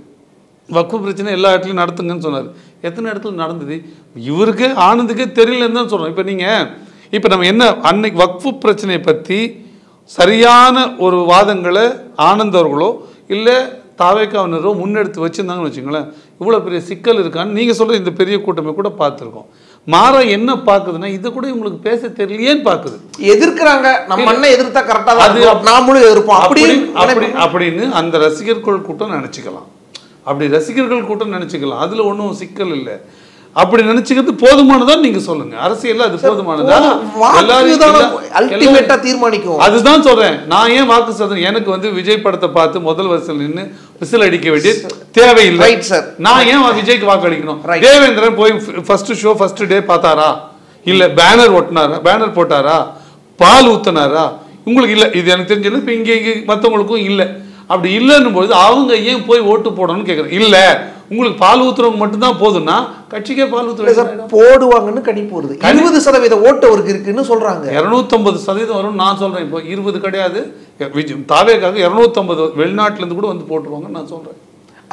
வக்ஃபு பிரச்சனை எல்லா இடத்துலையும் நடத்துங்கன்னு சொன்னார். எத்தனை இடத்துல நடந்தது இவருக்கு ஆனந்துக்கே தெரியலன்னு தான் சொல்கிறோம். இப்போ நம்ம என்ன அன்னைக்கு வக்ஃபு பிரச்சனையை பற்றி சரியான ஒரு வாதங்களை ஆனந்தவர்களோ இல்லை தாவேக்காவினரோ முன்னெடுத்து வச்சுருந்தாங்கன்னு வச்சுங்களேன், இவ்வளோ பெரிய சிக்கல் இருக்கான்னு நீங்கள் சொல்கிற இந்த பெரிய கூட்டமே கூட பார்த்துருக்கோம். மாற என்ன பார்க்குதுன்னா, இதை கூட உங்களுக்கு பேச தெரியலையேன்னு பார்க்குது.
எதிர்க்கிறாங்க, நம்ம அண்ணன் எதிர்த்தா கரெக்டாக அது நாமளும் எதிர்ப்போம்
அப்படின்னு அந்த ரசிகர்கள் கூட்டம் நினச்சிக்கலாம். அப்படி ரசிகர்கள் கூட்டம் நினச்சிக்கலாம், அதில் ஒன்றும் சிக்கல் இல்லை. அப்படி நினைச்சுக்கிறது போதுமானதான் நீங்க சொல்லுங்க. அரசியல் அது போதுமானதா?
அல்டிமேட்டா தீர்மானிக்கும்.
அதுதான் சொல்றேன். நான் ஏன் வாக்கு சொல்றேன், எனக்கு விஜய் படத்தை பார்த்து முதல் வரிசையில் நின்று விசில் அடிக்க வேண்டிய தேவையில்லை. நான் ஏன் விஜய்க்கு வாக்கு அடிக்கணும்? தேவேந்திரன் போய் ஃபர்ஸ்ட் ஷோ ஃபர்ஸ்ட் டே பார்த்தாரா? இல்ல பேனர் ஒட்டினாரா, பேனர் போட்டாரா, பால் ஊத்தினாரா? உங்களுக்கு இல்லை, இது எனக்கு தெரிஞ்சது. இப்போ இங்கே மற்றவங்களுக்கும் இல்லை. அப்படி இல்லைன்னும் போது அவங்க ஏன் போய் ஓட்டு போடணும்னு கேட்குறேன். இல்லை, உங்களுக்கு பால் ஊத்துறவங்க மட்டும்தான் போதுன்னா கட்சிக்கே பால் ஊத்துறவங்க
போடுவாங்கன்னு கணிப்பு வருது. 20% ஓட்டு அவருக்கு இருக்குன்னு சொல்றாங்க.
250% வரும் நான் சொல்றேன். இப்போ 20 கிடையாது, தாவேக்காக 250 வெளிநாட்டுல இருந்து கூட போட்டுருவாங்கன்னு நான் சொல்றேன்.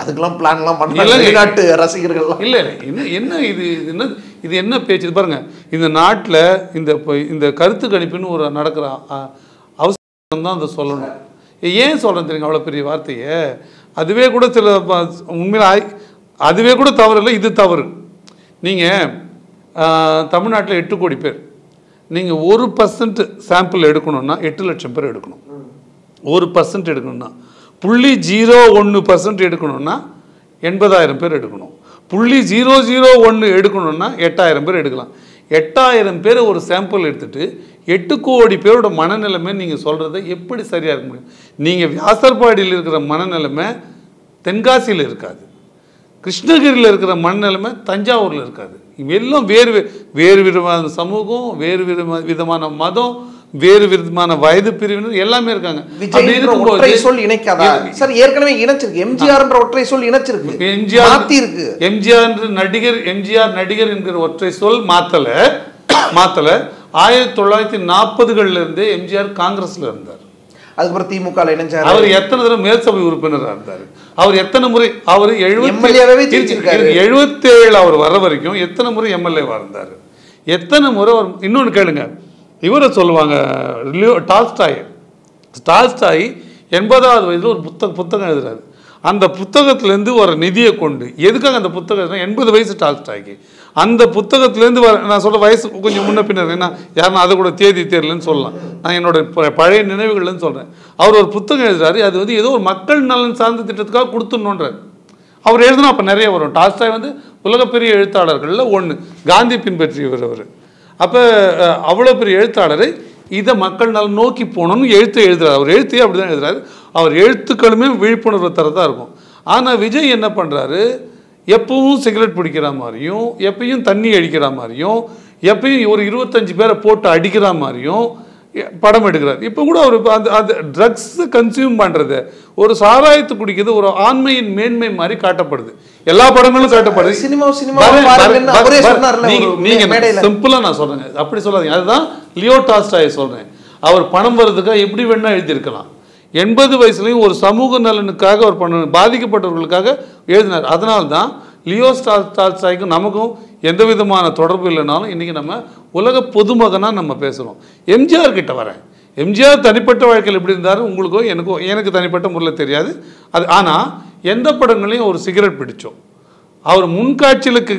அதுக்கெல்லாம் பிளான்லாம் பண்ணல வெளிநாட்டு ரசிகர்கள்.
இல்லை என்ன இது என்ன பேச்சு பாருங்க. இந்த நாட்டில் இந்த கருத்து கணிப்புன்னு ஒரு நடக்கிற அவசியம் தான் அதை சொல்லணும். ஏன் சொல்கிறேன் தெரியுங்க அவ்வளோ பெரிய வார்த்தையை? அதுவே கூட சில உண்மையில் அதுவே கூட தவறு இல்லை, இது தவறு. நீங்கள் தமிழ்நாட்டில் 8 கோடி பேர், நீங்கள் 1% சாம்பிள் எடுக்கணும்னா 8 லட்சம் பேர் எடுக்கணும். 1% எடுக்கணும்னா 0.01% எடுக்கணும்னா 80,000 பேர் எடுக்கணும். 0.001 எடுக்கணும்னா 8,000 பேர் எடுக்கலாம். 8,000 பேர் ஒரு சாம்பிள் எடுத்துட்டு 8 கோடி பேரோட மனநிலைமை நீங்கள் சொல்கிறத எப்படி சரியாக இருக்க முடியும்? நீங்கள் வியாசர்பாடியில் இருக்கிற மனநிலைமை தென்காசியில் இருக்காது, கிருஷ்ணகிரியில் இருக்கிற மனநிலைமை தஞ்சாவூரில் இருக்காது. எல்லாம் வேறு விதமான சமூகம், வேறு விதமான மதம், வேறு விதமான வயது பிரிவினர் எல்லாமே இருக்காங்க.
ஒற்றை சொல் இணைக்காதா சார்? ஏற்கனவே இணைச்சிருக்கு. எம்ஜிஆர் ஒற்றை சொல் இணைச்சிருக்கு.
எம்ஜிஆர் நடிகர் என்கிற ஒற்றை சொல் மாத்தல 1940களில் இருந்தே எம்ஜிஆர் காங்கிரஸ்ல இருந்தார்.
அதுக்கப்புறம் திமுக இணைஞ்சார்.
அவர் எத்தனை தடவை மேல்சபை உறுப்பினராக இருந்தார். அவர் எத்தனை முறை அவர் 77 அவர் வர வரைக்கும் எத்தனை முறை எம்எல்ஏவா இருந்தார், எத்தனை முறை அவர். இன்னொன்று கேளுங்க, இவரை சொல்லுவாங்க டால்ஸ்டாய் 80வது வயதில் ஒரு புத்தகம் எழுதுறாரு. அந்த புத்தகத்திலேருந்து ஒரு நிதியை கொண்டு எதுக்காக அந்த புத்தகம் 80 வயசு டால்ஸ்டாய்க்கு அந்த புத்தகத்திலேருந்து நான் சொல்ற வயசு கொஞ்சம் முன்ன பின்னர் என்ன யாருன்னா அதை கூட தேதி தெரியலன்னு சொல்லலாம். நான் என்னோட பழைய நினைவுகள்னு சொல்கிறேன். அவர் ஒரு புத்தகம் எழுதுறாரு. அது வந்து ஏதோ ஒரு மக்கள் நலன் சார்ந்த திட்டத்துக்காக கொடுத்துடணுன்றார். அவர் எழுதுனா அப்போ நிறைய வரும். டால்ஸ்டாய் வந்து உலகப்பெரிய எழுத்தாளர்களில் ஒன்று, காந்தி பின்பற்றியவர் அவர். அப்போ அவ்வளோ பெரிய எழுத்தாளரை இதை மக்கள் நலன் நோக்கி போகணும்னு எழுதுறாரு. அவர் எழுத்தையே அப்படி தான் எழுதுறாரு. அவர் எழுத்துக்களுமே விழிப்புணர்வு தரதான் இருக்கும். ஆனால் விஜய் என்ன பண்ணுறாரு, எப்பவும் சிகரெட் பிடிக்கிற மாதிரியும், எப்பயும் தண்ணி அடிக்கிற மாதிரியும், எப்பயும் ஒரு 25 பேரை போட்டு அடிக்கிற மாதிரியும் படம் எடுக்கிறார். இப்போ கூட அவர் அந்த ட்ரக்ஸ் கன்சியூம் பண்ணுறது, ஒரு சாராயத்தை குடிக்கிறது ஒரு ஆண்மையின் மேன்மை மாதிரி காட்டப்படுது. எல்லா படங்களும் காட்டப்படுது. நீங்க சிம்பிளா நான் சொல்றேன், அப்படி சொல்லாதீங்க. அதுதான் லியோ டால்ஸ்டாய் சொல்றேன். அவர் பணம் வர்றதுக்காக எப்படி வேணா எழுதியிருக்கலாம். 80 வயசுலையும் ஒரு சமூக நலனுக்காக அவர் பண்ண பாதிக்கப்பட்டவர்களுக்காக எழுதினார். அதனால்தான் லியோ டால்ஸ்டாய்க்கும் நமக்கும் எந்த விதமான தொடர்பு இல்லைனாலும் இன்றைக்கி நம்ம உலக பொதுமகனாக நம்ம பேசுகிறோம். எம்ஜிஆர் கிட்ட வரேன். எம்ஜிஆர் தனிப்பட்ட வாழ்க்கையில் எப்படி இருந்தார் உங்களுக்கோ எனக்கு தனிப்பட்ட முறையில் தெரியாது. அது ஆனால் எந்த படங்களையும் ஒரு சிகரெட் பிடிச்சோம். அவர் முன்காட்சியிலுக்கு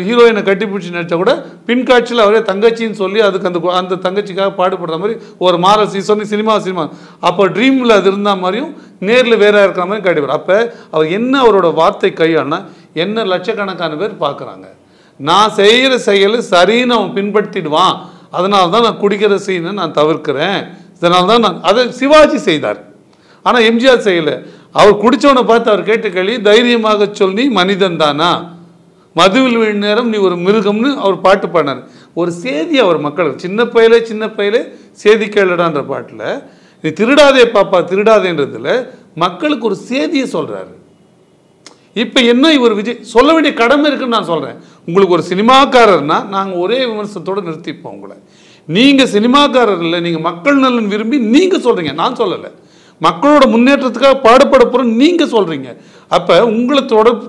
ஹீரோயினை கட்டி பிடிச்சி நடித்தா கூட பின்காட்சியில் அவரே தங்கச்சின்னு சொல்லி அதுக்கு அந்த தங்கச்சிக்காக பாடுபடுற மாதிரி ஒரு மாரல் சினிமா அப்போ ட்ரீமில் அது இருந்த மாதிரியும் நேரில் வேற இருக்கிற மாதிரி காட்டிப்பார். அப்போ அவர் என்ன அவரோட வார்த்தை கையானா என்ன லட்சக்கணக்கான பேர் பார்க்குறாங்க. நான் செய்கிற செயல் சரின்னு அவன் பின்பற்றிடுவான், அதனால தான் நான் குடிக்கிற சீனை நான் தவிர்க்கிறேன், இதனால தான் நான் அதை சிவாஜி செய்தார். ஆனால் எம்ஜிஆர் செய்யலை. அவர் குடித்தவனை பார்த்து அவர் கேட்ட கேள்வி, தைரியமாக சொல்லி மனிதன் தானா, மதுவில் விழும் நேரம் நீ ஒரு மிருகம்னு அவர் பாட்டு பாடினார். ஒரு செய்தி அவர் மக்களுக்கு சின்ன பையலே செய்தி கேளுடான்ற பாட்டில் நீ திருடாதே பாப்பா திருடாதேன்றதுல மக்களுக்கு ஒரு செய்தியை சொல்கிறாரு. இப்போ என்ன இவர் விஜய் சொல்ல வேண்டிய கடமை இருக்குன்னு நான் சொல்கிறேன். உங்களுக்கு ஒரு சினிமாக்காரர்னா நாங்கள் ஒரே விமர்சனத்தோடு நிறுத்திப்போம் உங்களை. நீங்கள் சினிமாக்காரர் இல்லை, நீங்கள் மக்கள் நலன் விரும்பி நீங்கள் சொல்கிறீங்க, நான் சொல்லலை. மக்களோட முன்னேற்றத்துக்காக பாடுபட போகிறோம் நீங்கள் சொல்கிறீங்க. அப்போ உங்களை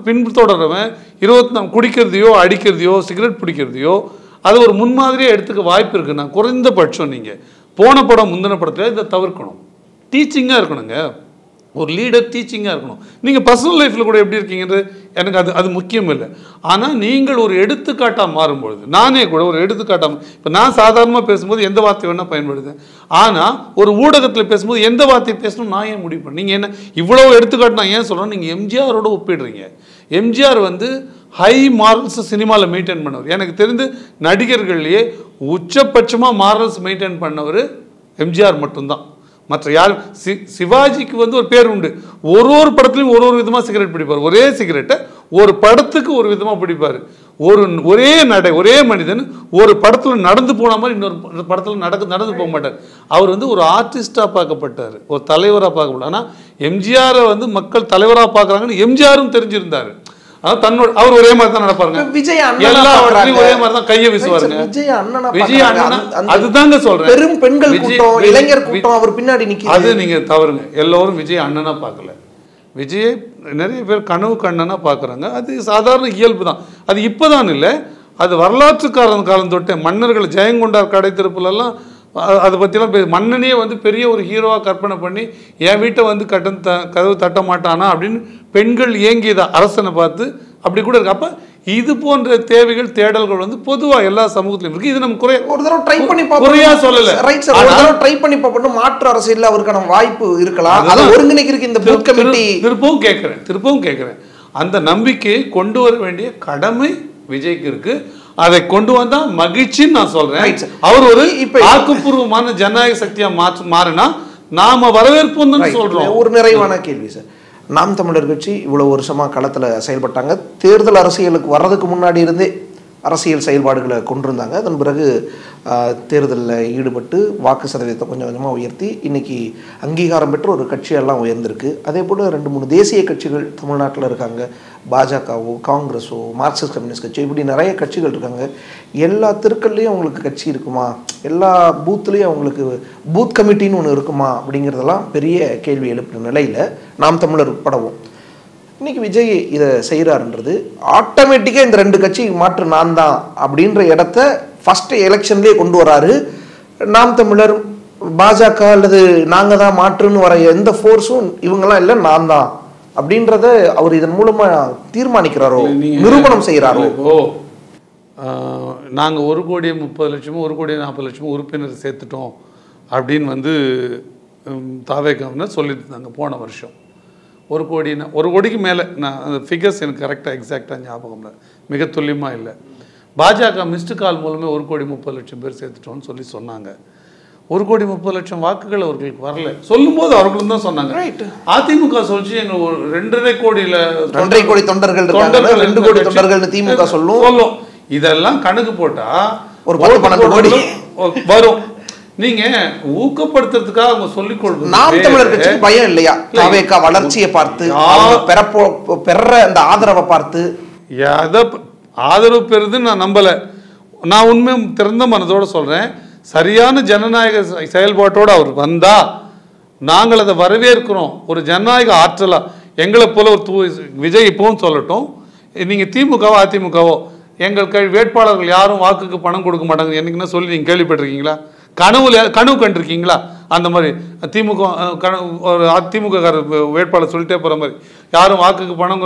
பின்தொடர்றவன் 24 குடிக்கிறதையோ அடிக்கிறதையோ சிகரெட் பிடிக்கிறதையோ அது ஒரு முன்மாதிரியாக எடுத்துக்க வாய்ப்பு இருக்குது. நான் குறைந்தபட்சம் நீங்கள் போன படம் முந்தின படத்தில் இதை தவிர்க்கணும். டீச்சிங்காக இருக்கணுங்க, ஒரு லீடர் டீச்சிங்காக இருக்கணும். நீங்கள் பர்சனல் லைஃப்பில் கூட எப்படி இருக்கீங்கன்றது எனக்கு அது முக்கியம் இல்லை. ஆனால் நீங்கள் ஒரு எடுத்துக்காட்டாக மாறும்பொழுது, நானே கூட ஒரு எடுத்துக்காட்டாக, இப்போ நான் சாதாரணமாக பேசும்போது எந்த வார்த்தை வேணால் பயன்படுது. ஆனால் ஒரு ஊடகத்தில் பேசும்போது எந்த வார்த்தை பேசணும் நான் ஏன் முடிவு பண்ணேன். நீங்கள் என்ன இவ்வளோ எடுத்துக்காட்டு நான் ஏன் சொல்கிறேன், நீங்கள் எம்ஜிஆரோட ஒப்பிடுறீங்க. எம்ஜிஆர் வந்து ஹை மாரல்ஸ் சினிமாவில் மெயின்டைன் பண்ணவர். எனக்கு தெரிந்து நடிகர்கள்லேயே உச்சபட்சமாக மாரல்ஸ் மெயின்டைன் பண்ணவர் எம்ஜிஆர் மட்டும்தான். மற்ற யார் சிவாஜிக்கு வந்து ஒரு பேர் உண்டு. ஒரு படத்துலையும் ஒரு விதமாக சிகரெட் பிடிப்பார். ஒரே சிகரெட்டை ஒரு படத்துக்கு ஒரு விதமாக பிடிப்பார். ஒரே மனிதன் ஒரு படத்தில் நடந்து போன மாதிரி இன்னொரு படத்தில் நடந்து போக மாட்டார். அவர் வந்து ஒரு ஆர்டிஸ்டாக பார்க்கப்பட்டார், ஒரு தலைவராக பார்க்கப்பட்டார். ஆனால் எம்ஜிஆரை வந்து மக்கள் தலைவராக பார்க்குறாங்கன்னு எம்ஜிஆரும் தெரிஞ்சிருந்தார். அவர் ஒரே மாதிரி தான் நடப்பாருங்க. எல்லாவற்றையும் ஒரே மாதிரி தான் கையை வீசுவாருங்க. விஜய் அண்ணா அதுதாங்க சொல்றேன். பெரும் பெண்கள் கூட்டம், இளைஞர் கூட்டம் அவர் பின்னாடி நிக்குது. அது நீங்க தவறுங்க. எல்லாரும் விஜய் அண்ணனா பார்க்கல. விஜய் நிறைய பேர் கனவு கண்ணனா பார்க்குறாங்க. அது சாதாரண இயல்பு தான். அது இப்போதான் இல்லை, அது வரலாற்றுக்காரன் காலம் தொட்டே மன்னர்கள் ஜெயங்கொண்டார் கடை திருப்புலெல்லாம் அதை பற்றிலாம் மன்னனையே வந்து பெரிய ஒரு ஹீரோவாக கற்பனை பண்ணி என் வீட்டை வந்து கதவு தட்ட மாட்டானா அப்படின்னு பெண்கள் ஏங்கியதா அரசனை பார்த்து அப்படி கூட இருக்கு. அப்போ இது போன்ற தேவைகள் தேடல்கள் வந்து பொதுவாக எல்லா சமூகத்திலும் இருக்கு. இது நம்ம ஒரு தடவை ட்ரை பண்ணி குறையா சொல்லல. ரைட் சார், ஒரு தடவை ட்ரை பண்ணி பார்ப்போம். மாற்று அரசியல் அவருக்கான வாய்ப்பு இருக்கலாம். அதை ஒருங்கிணைக்கிறதுக்கு இந்த பூத் கமிட்டி திருப்பவும் கேட்கிறேன். அந்த நம்பிக்கையை கொண்டு வர வேண்டிய கடமை விஜய்க்கு இருக்கு. அதை கொண்டு வந்தா மகிழ்ச்சின்னு நான் சொல்றேன். அவர் ஒரு ஆக்கப்பூர்வமான ஜனநாயக சக்தியா மாறினா நாம வரவேற்போம் சொல்றோம். ஒரு நிறைவான கேள்வி சார், நாம் தமிழர் கட்சி இவ்வளவு வருஷமா களத்துல செயல்பட்டாங்க. தேர்தல் அரசியலுக்கு வர்றதுக்கு முன்னாடி இருந்தே
அரசியல் செயல்பாடுகளை கொண்டிருந்தாங்க. அதன் பிறகு தேர்தலில் ஈடுபட்டு வாக்கு சதவீதத்தை கொஞ்சம் கொஞ்சமாக உயர்த்தி இன்றைக்கி அங்கீகாரம் பெற்ற ஒரு கட்சியெல்லாம் உயர்ந்திருக்கு. அதே போல் 2-3 தேசிய கட்சிகள் தமிழ்நாட்டில் இருக்காங்க. பாஜகவோ, காங்கிரஸோ, மார்க்சிஸ்ட் கம்யூனிஸ்ட் கட்சி, இப்படி நிறைய கட்சிகள் இருக்காங்க. எல்லா தெருக்கள்லேயும் அவங்களுக்கு கட்சி இருக்குமா, எல்லா பூத்துலேயும் அவங்களுக்கு பூத் கமிட்டின்னு ஒன்று இருக்குமா அப்படிங்கிறதெல்லாம் பெரிய கேள்வி எழுப்புற நிலையில் நாம் தமிழர் உட்படவும் இன்றைக்கி விஜய் இதை செய்கிறாருன்றது ஆட்டோமேட்டிக்காக இந்த 2 கட்சி மாற்று நான் தான் அப்படின்ற இடத்த ஃபஸ்ட்டு எலெக்ஷன்லேயே கொண்டு வராரு. நாம் தமிழர், பாஜக அல்லது நாங்கள் தான் மாற்றுன்னு வர எந்த ஃபோர்ஸும் இவங்கெல்லாம் இல்லை, நான் தான் அப்படின்றத அவர் இதன் மூலமாக தீர்மானிக்கிறாரோ, நிரூபணம் செய்கிறாரோ.
நாங்கள் 1,30,00,000 1,40,00,000 உறுப்பினர் சேர்த்துட்டோம் அப்படின்னு தாவேகவர்னர் சொல்லிட்டு இருந்தாங்க போன வருஷம். 1 கோடிக்கு மேலே. நான் அந்த ஃபிகர்ஸ் எனக்கு கரெக்டாக எக்ஸாக்டாக ஞாபகம் இல்லை, மிக துல்லியமாக இல்லை. பாஜக மிஸ்டு கால் மூலமே 1,30,00,000 பேர் சேர்த்துட்டோம்னு சொன்னாங்க. 1,30,00,000 வாக்குகள் அவர்களுக்கு வரல. சொல்லும் போது அவர்களும் தான் சொன்னாங்க. அதிமுக சொல்லிச்சு எங்க 2.5 கோடியில்
2.5 கோடி தொண்டர்கள் 2 கோடி தொண்டர்கள் திமுக சொல்லும்.
இதெல்லாம் கணக்கு போட்டா
ஒரு 10-12 கோடி
வரும். நீங்க ஊக்கப்படுத்துறதுக்காக அவங்க சொல்லிக் கொடுக்கணும்.
நாம் தமிழர் கட்சிக்கு பயம் இல்லையா? தாவேகா வளர்ச்சியை பார்த்து, பெற அந்த ஆதரவை பார்த்து,
ஆதரவு பெறுதுன்னு நான் நம்பல. நான் உண்மை திறந்த மனதோட சொல்றேன். சரியான ஜனநாயக செயல்பாட்டோடு அவர் வந்தா நாங்கள் அதை வரவேற்கிறோம். ஒரு ஜனநாயக ஆற்றலா எங்களை போல ஒரு விஜய் இப்பவும் சொல்லட்டும், நீங்க திமுகவோ அதிமுகவோ எங்கள் வேட்பாளர்கள் யாரும் வாக்குக்கு பணம் கொடுக்க மாட்டாங்க என்னைக்குன்னா சொல்லி நீங்க கேள்விப்பட்டிருக்கீங்களா? கனவு கண்டிருக்கீங்களா? அந்த மாதிரி திமுக வேட்பாளர் சொல்லிட்டே போகிற மாதிரி யாரும் வாக்குக்கு பணம்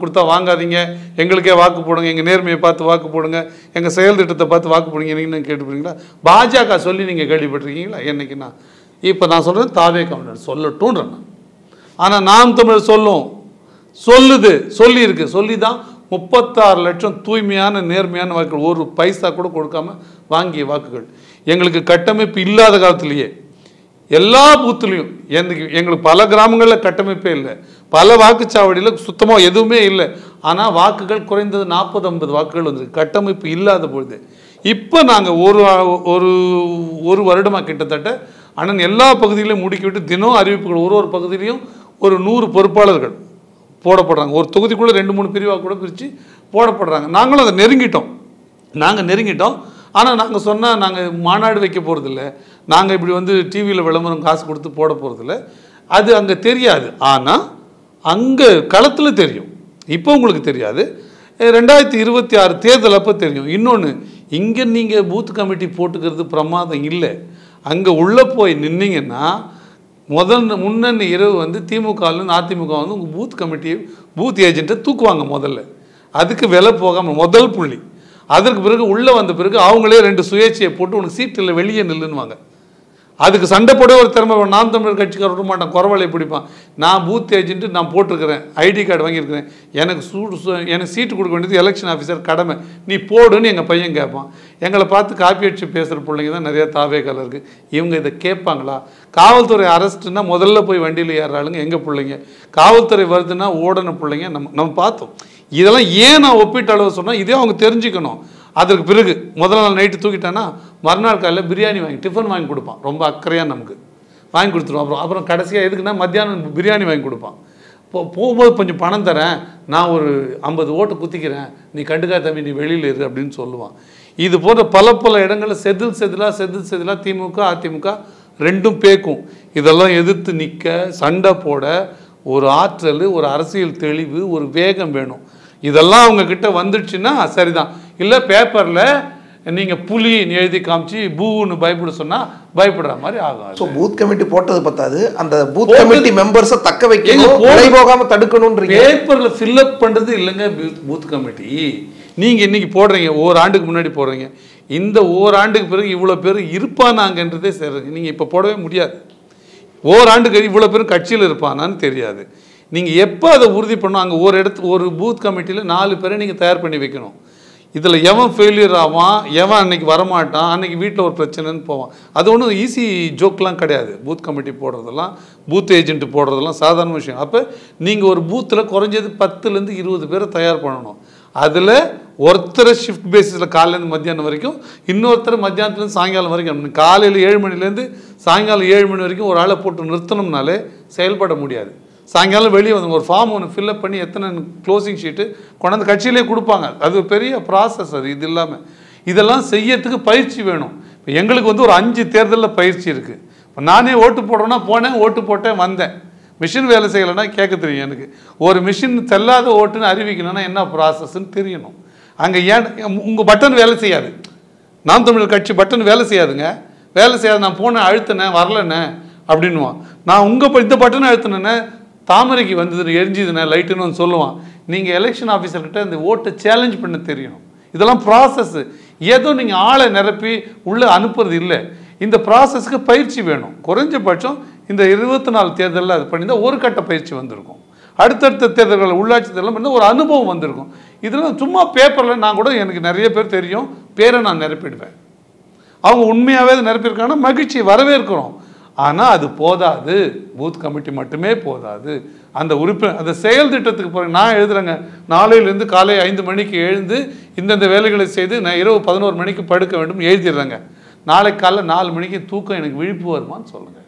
கொடுத்தா வாங்காதீங்க, எங்களுக்கே வாக்கு போடுங்க, எங்கள் நேர்மையை பார்த்து வாக்கு போடுங்க, எங்கள் செயல் திட்டத்தை பார்த்து வாக்கு போடுங்க என்னைக்குன்னு கேட்டுப்பீங்களா? பாஜக சொல்லி நீங்கள் கேள்விப்பட்டிருக்கீங்களா என்னைக்குன்னா? இப்போ நான் சொல்கிறேன் தாவேகவர்னர் சொல்லட்டும்ன்றேன். ஆனால் நாம் தமிழர் சொல்லியிருக்கு. சொல்லி தான் 36 லட்சம் தூய்மையான நேர்மையான வாக்குகள், ஒரு பைசா கூட கொடுக்காம வாங்கிய வாக்குகள். எங்களுக்கு கட்டமைப்பு இல்லாத காலத்திலேயே எல்லா பூத்துலேயும் எங்களுக்கு பல கிராமங்களில் கட்டமைப்பே இல்லை, பல வாக்குச்சாவடியில் சுத்தமாக எதுவுமே இல்லை. ஆனால் வாக்குகள் குறைந்தது 40-50 வாக்குகள் வந்துருக்கு கட்டமைப்பு இல்லாத பொழுது. இப்போ நாங்கள் ஒரு வருடமாக கிட்டத்தட்ட அண்ணன் எல்லா பகுதியிலையும் முடுக்கிவிட்டு தினம் அறிவிப்புகள் ஒரு பகுதியிலையும் ஒரு 100 பொறுப்பாளர்கள் போடப்படுறாங்க. ஒரு தொகுதிக்குள்ளே 2-3 பிரிவாக கூட பிரித்து போடப்படுறாங்க. நாங்களும் அதை நெருங்கிட்டோம். ஆனால் நாங்கள் சொன்னால் நாங்கள் மாநாடு வைக்க போகிறதில்ல, நாங்கள் இப்படி டிவியில் விளம்பரம் காசு கொடுத்து போட போகிறதில்ல, அது அங்கே தெரியாது. ஆனால் அங்கே களத்தில் தெரியும். இப்போ உங்களுக்கு தெரியாது, 2026 தேர்தல் அப்போ தெரியும். இன்னொன்று, இங்கே நீங்கள் பூத் கமிட்டி போட்டுக்கிறது பிரமாதம் இல்லை. அங்கே உள்ளே போய் நின்னீங்கன்னா முன்னணி இரவு திமுகவிலும் அதிமுக உங்கள் பூத் கமிட்டியை பூத் ஏஜென்ட்டை தூக்குவாங்க. முதல்ல அதுக்கு விலை போகாமல் முதல் புள்ளி. அதற்கு பிறகு உள்ளே வந்த பிறகு அவங்களே 2 சுயேட்சையை போட்டு உனக்கு சீட்டில் வெளியே நில்லுன்னுவாங்க. அதுக்கு சண்டை போட ஒரு திறமை. நாம் தமிழர் கட்சிக்கார விட மாட்டான், குறவலை பிடிப்பான். நான் பூத் ஏஜென்ட்டு நான் போட்டிருக்கிறேன், ஐடி கார்டு வாங்கியிருக்கிறேன், எனக்கு சீட்டு கொடுக்க வேண்டியது எலெக்ஷன் ஆஃபீஸர் கடமை, நீ போடுன்னு எங்கள் பையன் கேட்பான். எங்களை பார்த்து காப்பி அடிச்சு பேசுகிற பிள்ளைங்க தான் நிறையா தாவேகால இருக்குது. இவங்க இதை கேட்பாங்களா? காவல்துறை அரெஸ்ட்டுன்னா முதல்ல போய் வண்டியில் ஏறாளுங்க எங்கள் பிள்ளைங்க, காவல்துறை வருதுன்னா ஓடன பிள்ளைங்க நம்ம பார்த்தோம். இதெல்லாம் ஏன் நான் ஒப்பிட்ட அளவு சொன்னால் இதே அவங்க தெரிஞ்சுக்கணும். அதற்கு பிறகு முதல் நாள் நைட்டு தூக்கிட்டான்னா மறுநாள் காலையில் பிரியாணி டிஃபன் வாங்கி கொடுப்பான். ரொம்ப அக்கறையாக நமக்கு வாங்கி கொடுத்துருவோம். அப்புறம் கடைசியாக எதுக்குன்னா மத்தியானம் பிரியாணி வாங்கி கொடுப்பான். போகும்போது கொஞ்சம் பணம் தரேன், நான் ஒரு 50 ஓட்டு குத்திக்கிறேன், நீ கண்டுக்கா தம்பி, நீ வெளியில் இரு அப்படின்னு சொல்லுவான். இது போன்ற பல இடங்களில் செதில் திமுக அதிமுக ரெண்டும் பேக்கும். இதெல்லாம் எதிர்த்து நிற்க, சண்டை போட ஒரு ஆற்றல், ஒரு அரசியல் தெளிவு, ஒரு வேகம் வேணும். இதெல்லாம் அவங்க கிட்ட வந்துடுச்சுன்னா சரிதான். இல்லை பேப்பரில் நீங்கள் புலி எழுதி காமிச்சு பூன்னு பயப்பட சொன்னால் பயப்படுற மாதிரி ஆகும்.
ஸோ பூத் கமிட்டி போட்டது பத்தாது, அந்த பூத் கமிட்டி மெம்பர்ஸை தக்க வைக்கணும், போகாமல் தடுக்கணும்ன்ற
பேப்பரில் ஃபில்அப் பண்ணுறது இல்லைங்க பூத் கமிட்டி. நீங்கள் இன்றைக்கி போடுறீங்க, ஓராண்டுக்கு முன்னாடி போடுறீங்க, இந்த ஓராண்டுக்கு பிறகு இவ்வளோ பேர் இருப்பானாங்கன்றதே சரி. நீங்கள் இப்போ போடவே முடியாது. ஓராண்டுக்கு இவ்வளோ பேரும் கட்சியில் இருப்பானான்னு தெரியாது. நீங்கள் எப்போ அதை உறுதி பண்ணணும்? அங்கே ஒரு பூத் கமிட்டியில் 4 பேரை நீங்கள் தயார் பண்ணி வைக்கணும். இதில் எவன் ஃபெயிலியர் ஆவான், எவன் அன்றைக்கி வரமாட்டான், அன்றைக்கி வீட்டில் ஒரு பிரச்சனைன்னு போவான். அது ஒன்றும் ஈஸி ஜோக்கெலாம் கிடையாது. பூத் கமிட்டி போடுறதெல்லாம், பூத் ஏஜென்ட்டு போடுறதெல்லாம் சாதாரண விஷயம். அப்போ நீங்கள் ஒரு பூத்தில் குறைஞ்சது 10லேருந்து 20 பேரை தயார் பண்ணணும். அதில் ஒருத்தர் ஷிஃப்ட் பேசிஸில் காலையிலேருந்து மத்தியானம் வரைக்கும், இன்னொருத்தர் மத்தியானத்துலேருந்து சாயங்காலம் வரைக்கும். காலையில் 7 மணிலேருந்து சாயங்காலம் 7 மணி வரைக்கும் ஒரு ஆளை போட்டு நிறுத்தணும்னாலே செயல்பட முடியாது. சாயங்காலம் வெளியே வந்து ஒரு ஃபார்ம் ஒன்று ஃபில்அப் பண்ணி எத்தனை க்ளோசிங் ஷீட்டு கொண்டாந்து கட்சியிலே கொடுப்பாங்க. அது பெரிய ப்ராசஸ். அது இது இல்லாமல் இதெல்லாம் செய்யறதுக்கு பயிற்சி வேணும். இப்போ எங்களுக்கு வந்து ஒரு 5 தேர்தலில் பயிற்சி இருக்குது. இப்போ நானே ஓட்டு போடுறேன்னா போனேன், ஓட்டு போட்டேன், வந்தேன். மிஷின் வேலை செய்யலைன்னா கேட்க தெரியும் எனக்கு. ஒரு மிஷின் செல்லாத ஓட்டுன்னு அறிவிக்கணும்னா என்ன ப்ராசஸ்ன்னு தெரியணும். அங்கே ஏன் உங்கள் பட்டன் வேலை செய்யாது, நாம் தமிழர் கட்சி பட்டன் வேலை செய்யாதுங்க. வேலை செய்யாது. நான் போனேன், அழுத்தினேன், வரலண்ணே அப்படின்வான். நான் உங்கள் இந்த பட்டனை அழுத்தினேன்னே தாமரைக்கு வந்தது எரிஞ்சுதுண்ணே லைட்டுன்னு சொல்லுவான். நீங்கள் எலெக்ஷன் ஆஃபீஸர்கிட்ட இந்த ஓட்டை சேலஞ்ச் பண்ண தெரியணும். இதெல்லாம் ப்ராசஸ்ஸு. ஏதோ நீங்கள் ஆளை நிரப்பி உள்ளே அனுப்புறது இல்லை. இந்த ப்ராசஸ்க்கு பயிற்சி வேணும். குறைஞ்சபட்சம் இந்த 24 தேர்தலில் அது பண்ணியிருந்தால் ஒரு கட்ட பயிற்சி வந்திருக்கும். அடுத்தடுத்த தேர்தல்கள் உள்ளாட்சி தேர்தல் பண்ணால் ஒரு அனுபவம் வந்திருக்கும். இதெல்லாம் சும்மா பேப்பரில் நான் கூட எனக்கு நிறைய பேர் தெரியும், பேரை நான் நிரப்பிடுவேன். அவங்க உண்மையாகவே அது நிரப்பியிருக்காங்கன்னா மகிழ்ச்சி வரவேற்கிறோம். ஆனால் அது போதாது. பூத் கமிட்டி மட்டுமே போதாது. அந்த உறுப்பினர் அந்த செயல் திட்டத்துக்கு போகிறேன். நான் எழுதுறேங்க, நாளையிலேருந்து காலை 5 மணிக்கு எழுந்து இந்தந்த வேலைகளை செய்து நான் இரவு 11 மணிக்கு படுக்க வேண்டும் எழுதிடுறேங்க. நாளைக்கு காலைல 4 மணிக்கு தூக்கம் எனக்கு விழிப்பு வருமானு சொல்லுங்கள்.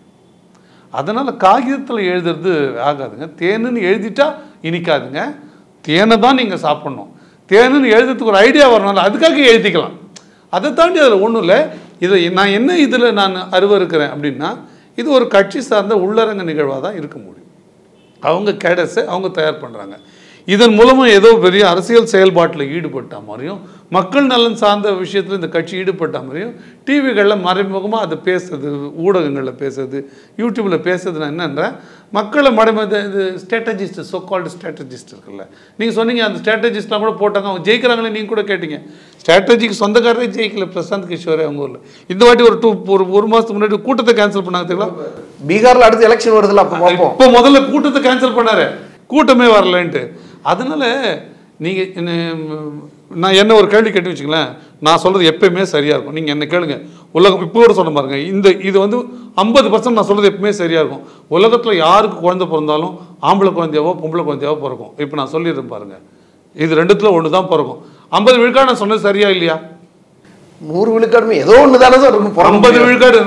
அதனால் காகிதத்தில் எழுதுறது ஆகாதுங்க. தேனுன்னு எழுதிட்டா இனிக்காதுங்க. தேனை தான் நீங்கள் சாப்பிட்ணும். தேனுன்னு எழுதுறதுக்கு ஒரு ஐடியா வரணும்ல, அதுக்காக எழுதிக்கலாம். அதை தாண்டி அதில் ஒன்றும் இல்லை. இதை நான் என்ன இதில் நான் அருவருக்கிறேன் அப்படின்னா, இது ஒரு கட்சி சார்ந்த உள்ளரங்க நிகழ்வாக தான் இருக்க முடியும். அவங்க கேடஸை அவங்க தயார் பண்ணுறாங்க. இதன் மூலமாக ஏதோ பெரிய அரசியல் செயல்பாட்டில் ஈடுபட்ட மாதிரியும், மக்கள் நலன் சார்ந்த விஷயத்தில் இந்த கட்சி ஈடுபட்ட மாதிரியும் டிவிகளில் மறைமுகமாக அதை பேசுறது, ஊடகங்களில் பேசுறது, யூடியூப்பில் பேசுறதுனா என்னன்ற மக்களை இது ஸ்ட்ராட்டஜிஸ்ட், சோகால்டு ஸ்ட்ராட்டஜிஸ்ட் இருக்குல்ல. நீங்கள் சொன்னீங்க அந்த ஸ்ட்ராட்டஜிஸ்ட்லாம் கூட போட்டாங்க, அவங்க ஜெயிக்கிறாங்களே. நீங்கள் கூட கேட்டீங்க. ஸ்ட்ராட்டஜிக்கு சொந்தக்காரரே ஜெயிக்கல, பிரசாந்த் கிஷோரே அவங்க ஊரில். இந்த வாட்டி ஒரு மாதத்துக்கு முன்னாடி கூட்டத்தை கேன்சல் பண்ணாங்க தெரியுங்களா?
பீகாரில் அடுத்து எலெக்ஷன் வருதுல்ல,
இப்போ முதல்ல கூட்டத்தை கேன்சல் பண்ணாரு, கூட்டமே வரலன்ட்டு. அதனால நீங்கள் நான் என்ன ஒரு கேள்வி கேட்டு வச்சுங்களேன், நான் சொல்கிறது எப்பயுமே சரியாக இருக்கும். நீங்கள் என்ன கேளுங்க, உலகம் இப்போ கூட சொல்ல பாருங்க, இது வந்து 50% நான் சொல்கிறது எப்பவுமே சரியாக இருக்கும். உலகத்தில் யாருக்கு குழந்தை பிறந்தாலும் ஆம்பளை குழந்தையாவோ பொம்பளை குழந்தையாவோ பிறக்கும். இப்போ நான் சொல்லிடுறேன் பாருங்க, இது ரெண்டுத்தில் ஒன்று தான் பிறக்கும். 50 விழுக்காடு நான் சொன்னது சரியா இல்லையா?
100 விழுக்காடுமே ஏதோ ஒன்று தானே சார் இருக்கும்.
50 விழுக்காடு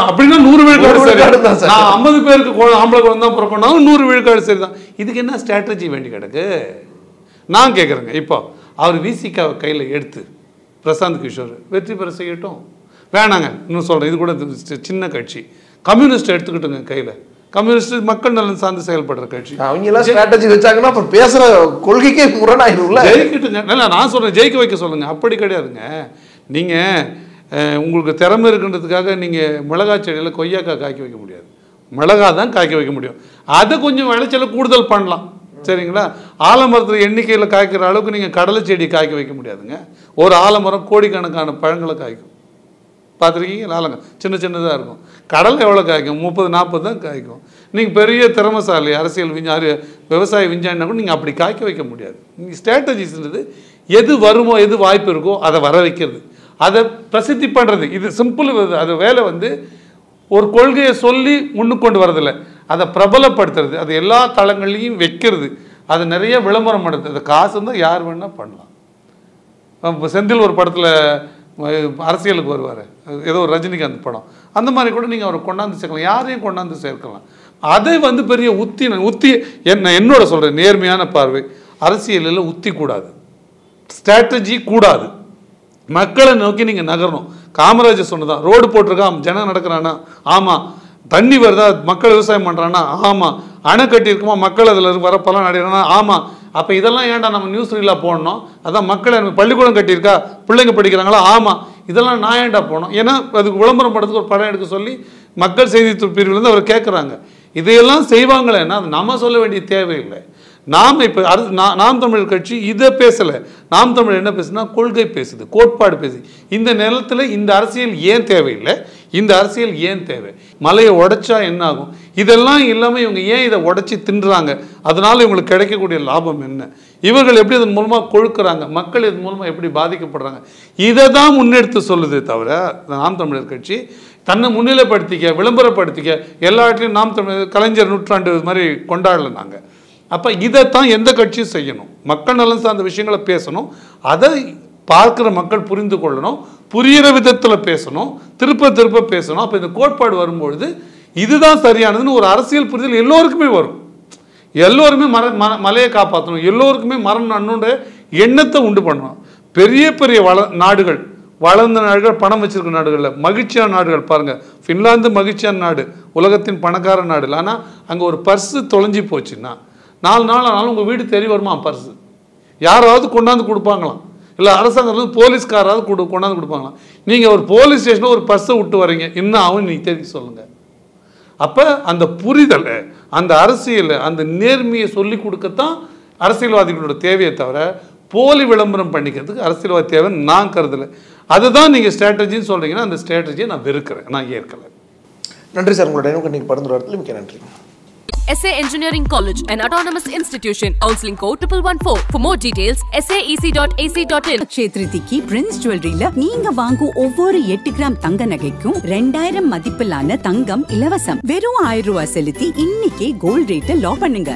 அப்படின்னா 100 விழுக்காடு தான் சார். நான் 50 பேருக்கு ஆம்பளை குழந்தை தான் பிறக்கணும், 100 விழுக்காடு சரி தான். இதுக்கு என்ன ஸ்ட்ராட்டஜி வேண்டி கிடக்கு? நான் கேட்குறேங்க. இப்போ அவர் விசிகாவை கையில் எடுத்து பிரசாந்த் கிஷோர் வெற்றி பெற செய்யட்டும். வேணாங்க, இன்னும் சொல்கிறேன், இது கூட சின்ன கட்சி கம்யூனிஸ்ட் எடுத்துக்கிட்டுங்க கையில். கம்யூனிஸ்ட் மக்கள் நலன் சார்ந்து செயல்படுற கட்சி.
அவங்க எல்லாம் ஸ்ட்ராட்டஜி வச்சாங்கன்னா அப்புறம் பேசுகிற கொள்கைக்கே முரணாயிரும்ல.
ஜெயிக்கிட்டுங்க. இல்லை, நான் சொல்கிறேன் ஜெயிக்க வைக்க சொல்லுங்கள். அப்படி கிடையாதுங்க. நீங்கள் உங்களுக்கு திறமை இருக்குன்றதுக்காக நீங்கள் மிளகா செடியில் கொய்யாக்காய் காய்க்க வைக்க முடியாது. மிளகா தான் காய்க்க வைக்க முடியும். அதை கொஞ்சம் விளைச்சலை கூடுதல் பண்ணலாம், சரிங்களா? ஆலமரத்தில் எண்ணிக்கையில் காய்க்கிற அளவுக்கு நீங்கள் கடலை செடி காய்க்க வைக்க முடியாதுங்க. ஒரு ஆலமரம் கோடிக்கணக்கான பழங்களை காய்க்கும். பார்த்துருக்கீங்க? ஆலங்க சின்ன சின்னதாக இருக்கும். கடலை எவ்வளோ காய்க்கும்? 30-40 தான் காய்க்கும். நீங்கள் பெரிய திறமைசாலி அரசியல் விவசாய விஞ்ஞானினா கூட நீங்கள் அப்படி காய்க்க வைக்க முடியாது. நீங்கள் ஸ்ட்ராட்டஜிஸ்ன்றது எது வருமோ, எது வாய்ப்பு இருக்கோ அதை வர வைக்கிறது, அதை பிரசித்தி பண்ணுறது. இது சிம்பிள். அது வேலை வந்து ஒரு கொள்கையை சொல்லி முன்னுக்கு கொண்டு வரதில்லை, அதை பிரபலப்படுத்துறது, அது எல்லா தளங்கள்லையும் வைக்கிறது, அதை நிறைய விளம்பரம் பண்ணுறது. அதை காசு இருந்தால் யார் வேணால் பண்ணலாம். இப்போ செந்தில் ஒரு படத்தில் அரசியலுக்கு வருவார், ஏதோ ஒரு ரஜினிகாந்த் படம், அந்த மாதிரி கூட நீங்கள் அவரை கொண்டாந்து சேர்க்கலாம், யாரையும் கொண்டாந்து சேர்க்கலாம். அதை வந்து பெரிய உத்தி என்னோட சொல்கிறேன், நேர்மையான பார்வை. அரசியலில் உத்தி கூடாது, ஸ்ட்ராட்டஜி கூடாது. மக்களை நோக்கி நீங்கள் நகரணும். காமராஜர் சொன்னதான், ரோடு போட்டிருக்கான், ஜனம் நடக்கிறானா? ஆமாம். தண்ணி வருதா, மக்கள் விவசாயம் பண்ணுறானா? ஆமாம். அணை கட்டியிருக்குமா, மக்கள் அதில் வர பலன் அடைகிறானா? ஆமாம். அப்போ இதெல்லாம் ஏன்டா நம்ம நியூஸ் ரீலாக போடணும்? அதான் மக்கள் பள்ளிக்கூடம் கட்டியிருக்கா, பிள்ளைங்க படிக்கிறாங்களா? ஆமாம். இதெல்லாம் நான் ஏன்டா போகணும்? ஏன்னா அதுக்கு விளம்பரம் படுறதுக்கு ஒரு படம் எடுக்க சொல்லி மக்கள் செய்தி பிரிவுலேருந்து அவர் கேட்குறாங்க. இதையெல்லாம் செய்வாங்களேன்னா அது நம்ம சொல்ல வேண்டிய தேவையில்லை. நாம் இப்போ நாம் தமிழர் கட்சி இதை பேசலை. நாம் தமிழர் என்ன பேசுனா, கொள்கை பேசுது, கோட்பாடு பேசுது. இந்த நிலத்தில் இந்த அரசியல் ஏன் தேவையில்லை, இந்த அரசியல் ஏன் தேவை, மலையை உடைச்சா என்ன ஆகும், இதெல்லாம் இல்லாமல் இவங்க ஏன் இதை உடைச்சி தின்றாங்க, அதனால இவங்களுக்கு கிடைக்கக்கூடிய லாபம் என்ன, இவர்கள் எப்படி இதன் மூலமாக கொழுக்கிறாங்க, மக்கள் இதன் மூலமாக எப்படி பாதிக்கப்படுறாங்க, இதை தான் முன்னெடுத்து சொல்லுதே தவிர நாம் தமிழர் கட்சி தன்னை முன்னிலைப்படுத்திக்க, விளம்பரப்படுத்திக்க, எல்லா இடத்துலையும் நாம் தமிழர் கலைஞர் நூற்றாண்டு மாதிரி கொண்டாடலை நாங்கள். அப்போ இதைத்தான் எந்த கட்சியும் செய்யணும். மக்கள் நலன் சார்ந்த விஷயங்களை பேசணும், அதை பார்க்குற மக்கள் புரிந்து கொள்ளணும், புரிகிற விதத்தில் பேசணும், திருப்ப பேசணும். அப்போ இந்த கோட்பாடு வரும்பொழுது இதுதான் சரியானதுன்னு ஒரு அரசியல் புரிதல் எல்லோருக்குமே வரும். எல்லோருமே மலையை காப்பாற்றணும், எல்லோருக்குமே மரம் நன்னுன்ற எண்ணத்தை உண்டு பண்ணணும். பெரிய பெரிய நாடுகள், வளர்ந்த நாடுகள், பணம் வச்சிருக்க நாடுகளில் மகிழ்ச்சியான நாடுகள் பாருங்கள். ஃபின்லாந்து மகிழ்ச்சியான நாடு, உலகத்தின் பணக்கார நாடு. ஆனால் அங்கே ஒரு பர்ஸு தொலைஞ்சி போச்சுன்னா 4 நாள் ஆனாலும் உங்கள் வீடு தேடி வருமா பர்ஸு? யாராவது கொண்டாந்து கொடுப்பாங்களாம், இல்லை அரசாங்கத்தில் போலீஸ்காராவது கொண்டாந்து கொடுப்பாங்களாம். நீங்கள் ஒரு போலீஸ் ஸ்டேஷனில் ஒரு பர்ஸை விட்டு வரீங்க, இன்னும் ஆகும் நீங்கள் தேடி சொல்லுங்கள். அப்போ அந்த புரிதலை, அந்த அரசியலை, அந்த நேர்மையை சொல்லி கொடுக்கத்தான் அரசியல்வாதிகளோட தேவையை தவிர போலி விளம்பரம் பண்ணிக்கிறதுக்கு அரசியல்வாதி தேவைன்னு நான் கருதலை. அதுதான் நீங்கள் ஸ்ட்ராட்டஜின்னு சொல்கிறீங்கன்னா அந்த ஸ்ட்ராட்டஜியை நான் வெறுக்கிறேன், நான் ஏற்கலை.
நன்றி சார், உங்களோட நீங்கள் பரிந்துரைத்தில் மிக்க நன்றி.
SA Engineering College, an autonomous institution. Counseling code 1114. For more details, saec.ac.in.
க்ஷேத்ரிதிக்கு பிரின்ஸ் ஜுவல்லரியில நீங்க வாங்கும் ஒவ்வொரு 8 கிராம் தங்க நகைக்கும் 2000 மதிப்பிலான தங்கம் இலவசம். வெறும் 1000 ரூபாய் செலுத்தி இன்னைக்கே கோல்ட் ரேட்டை லாக் பண்ணுங்க.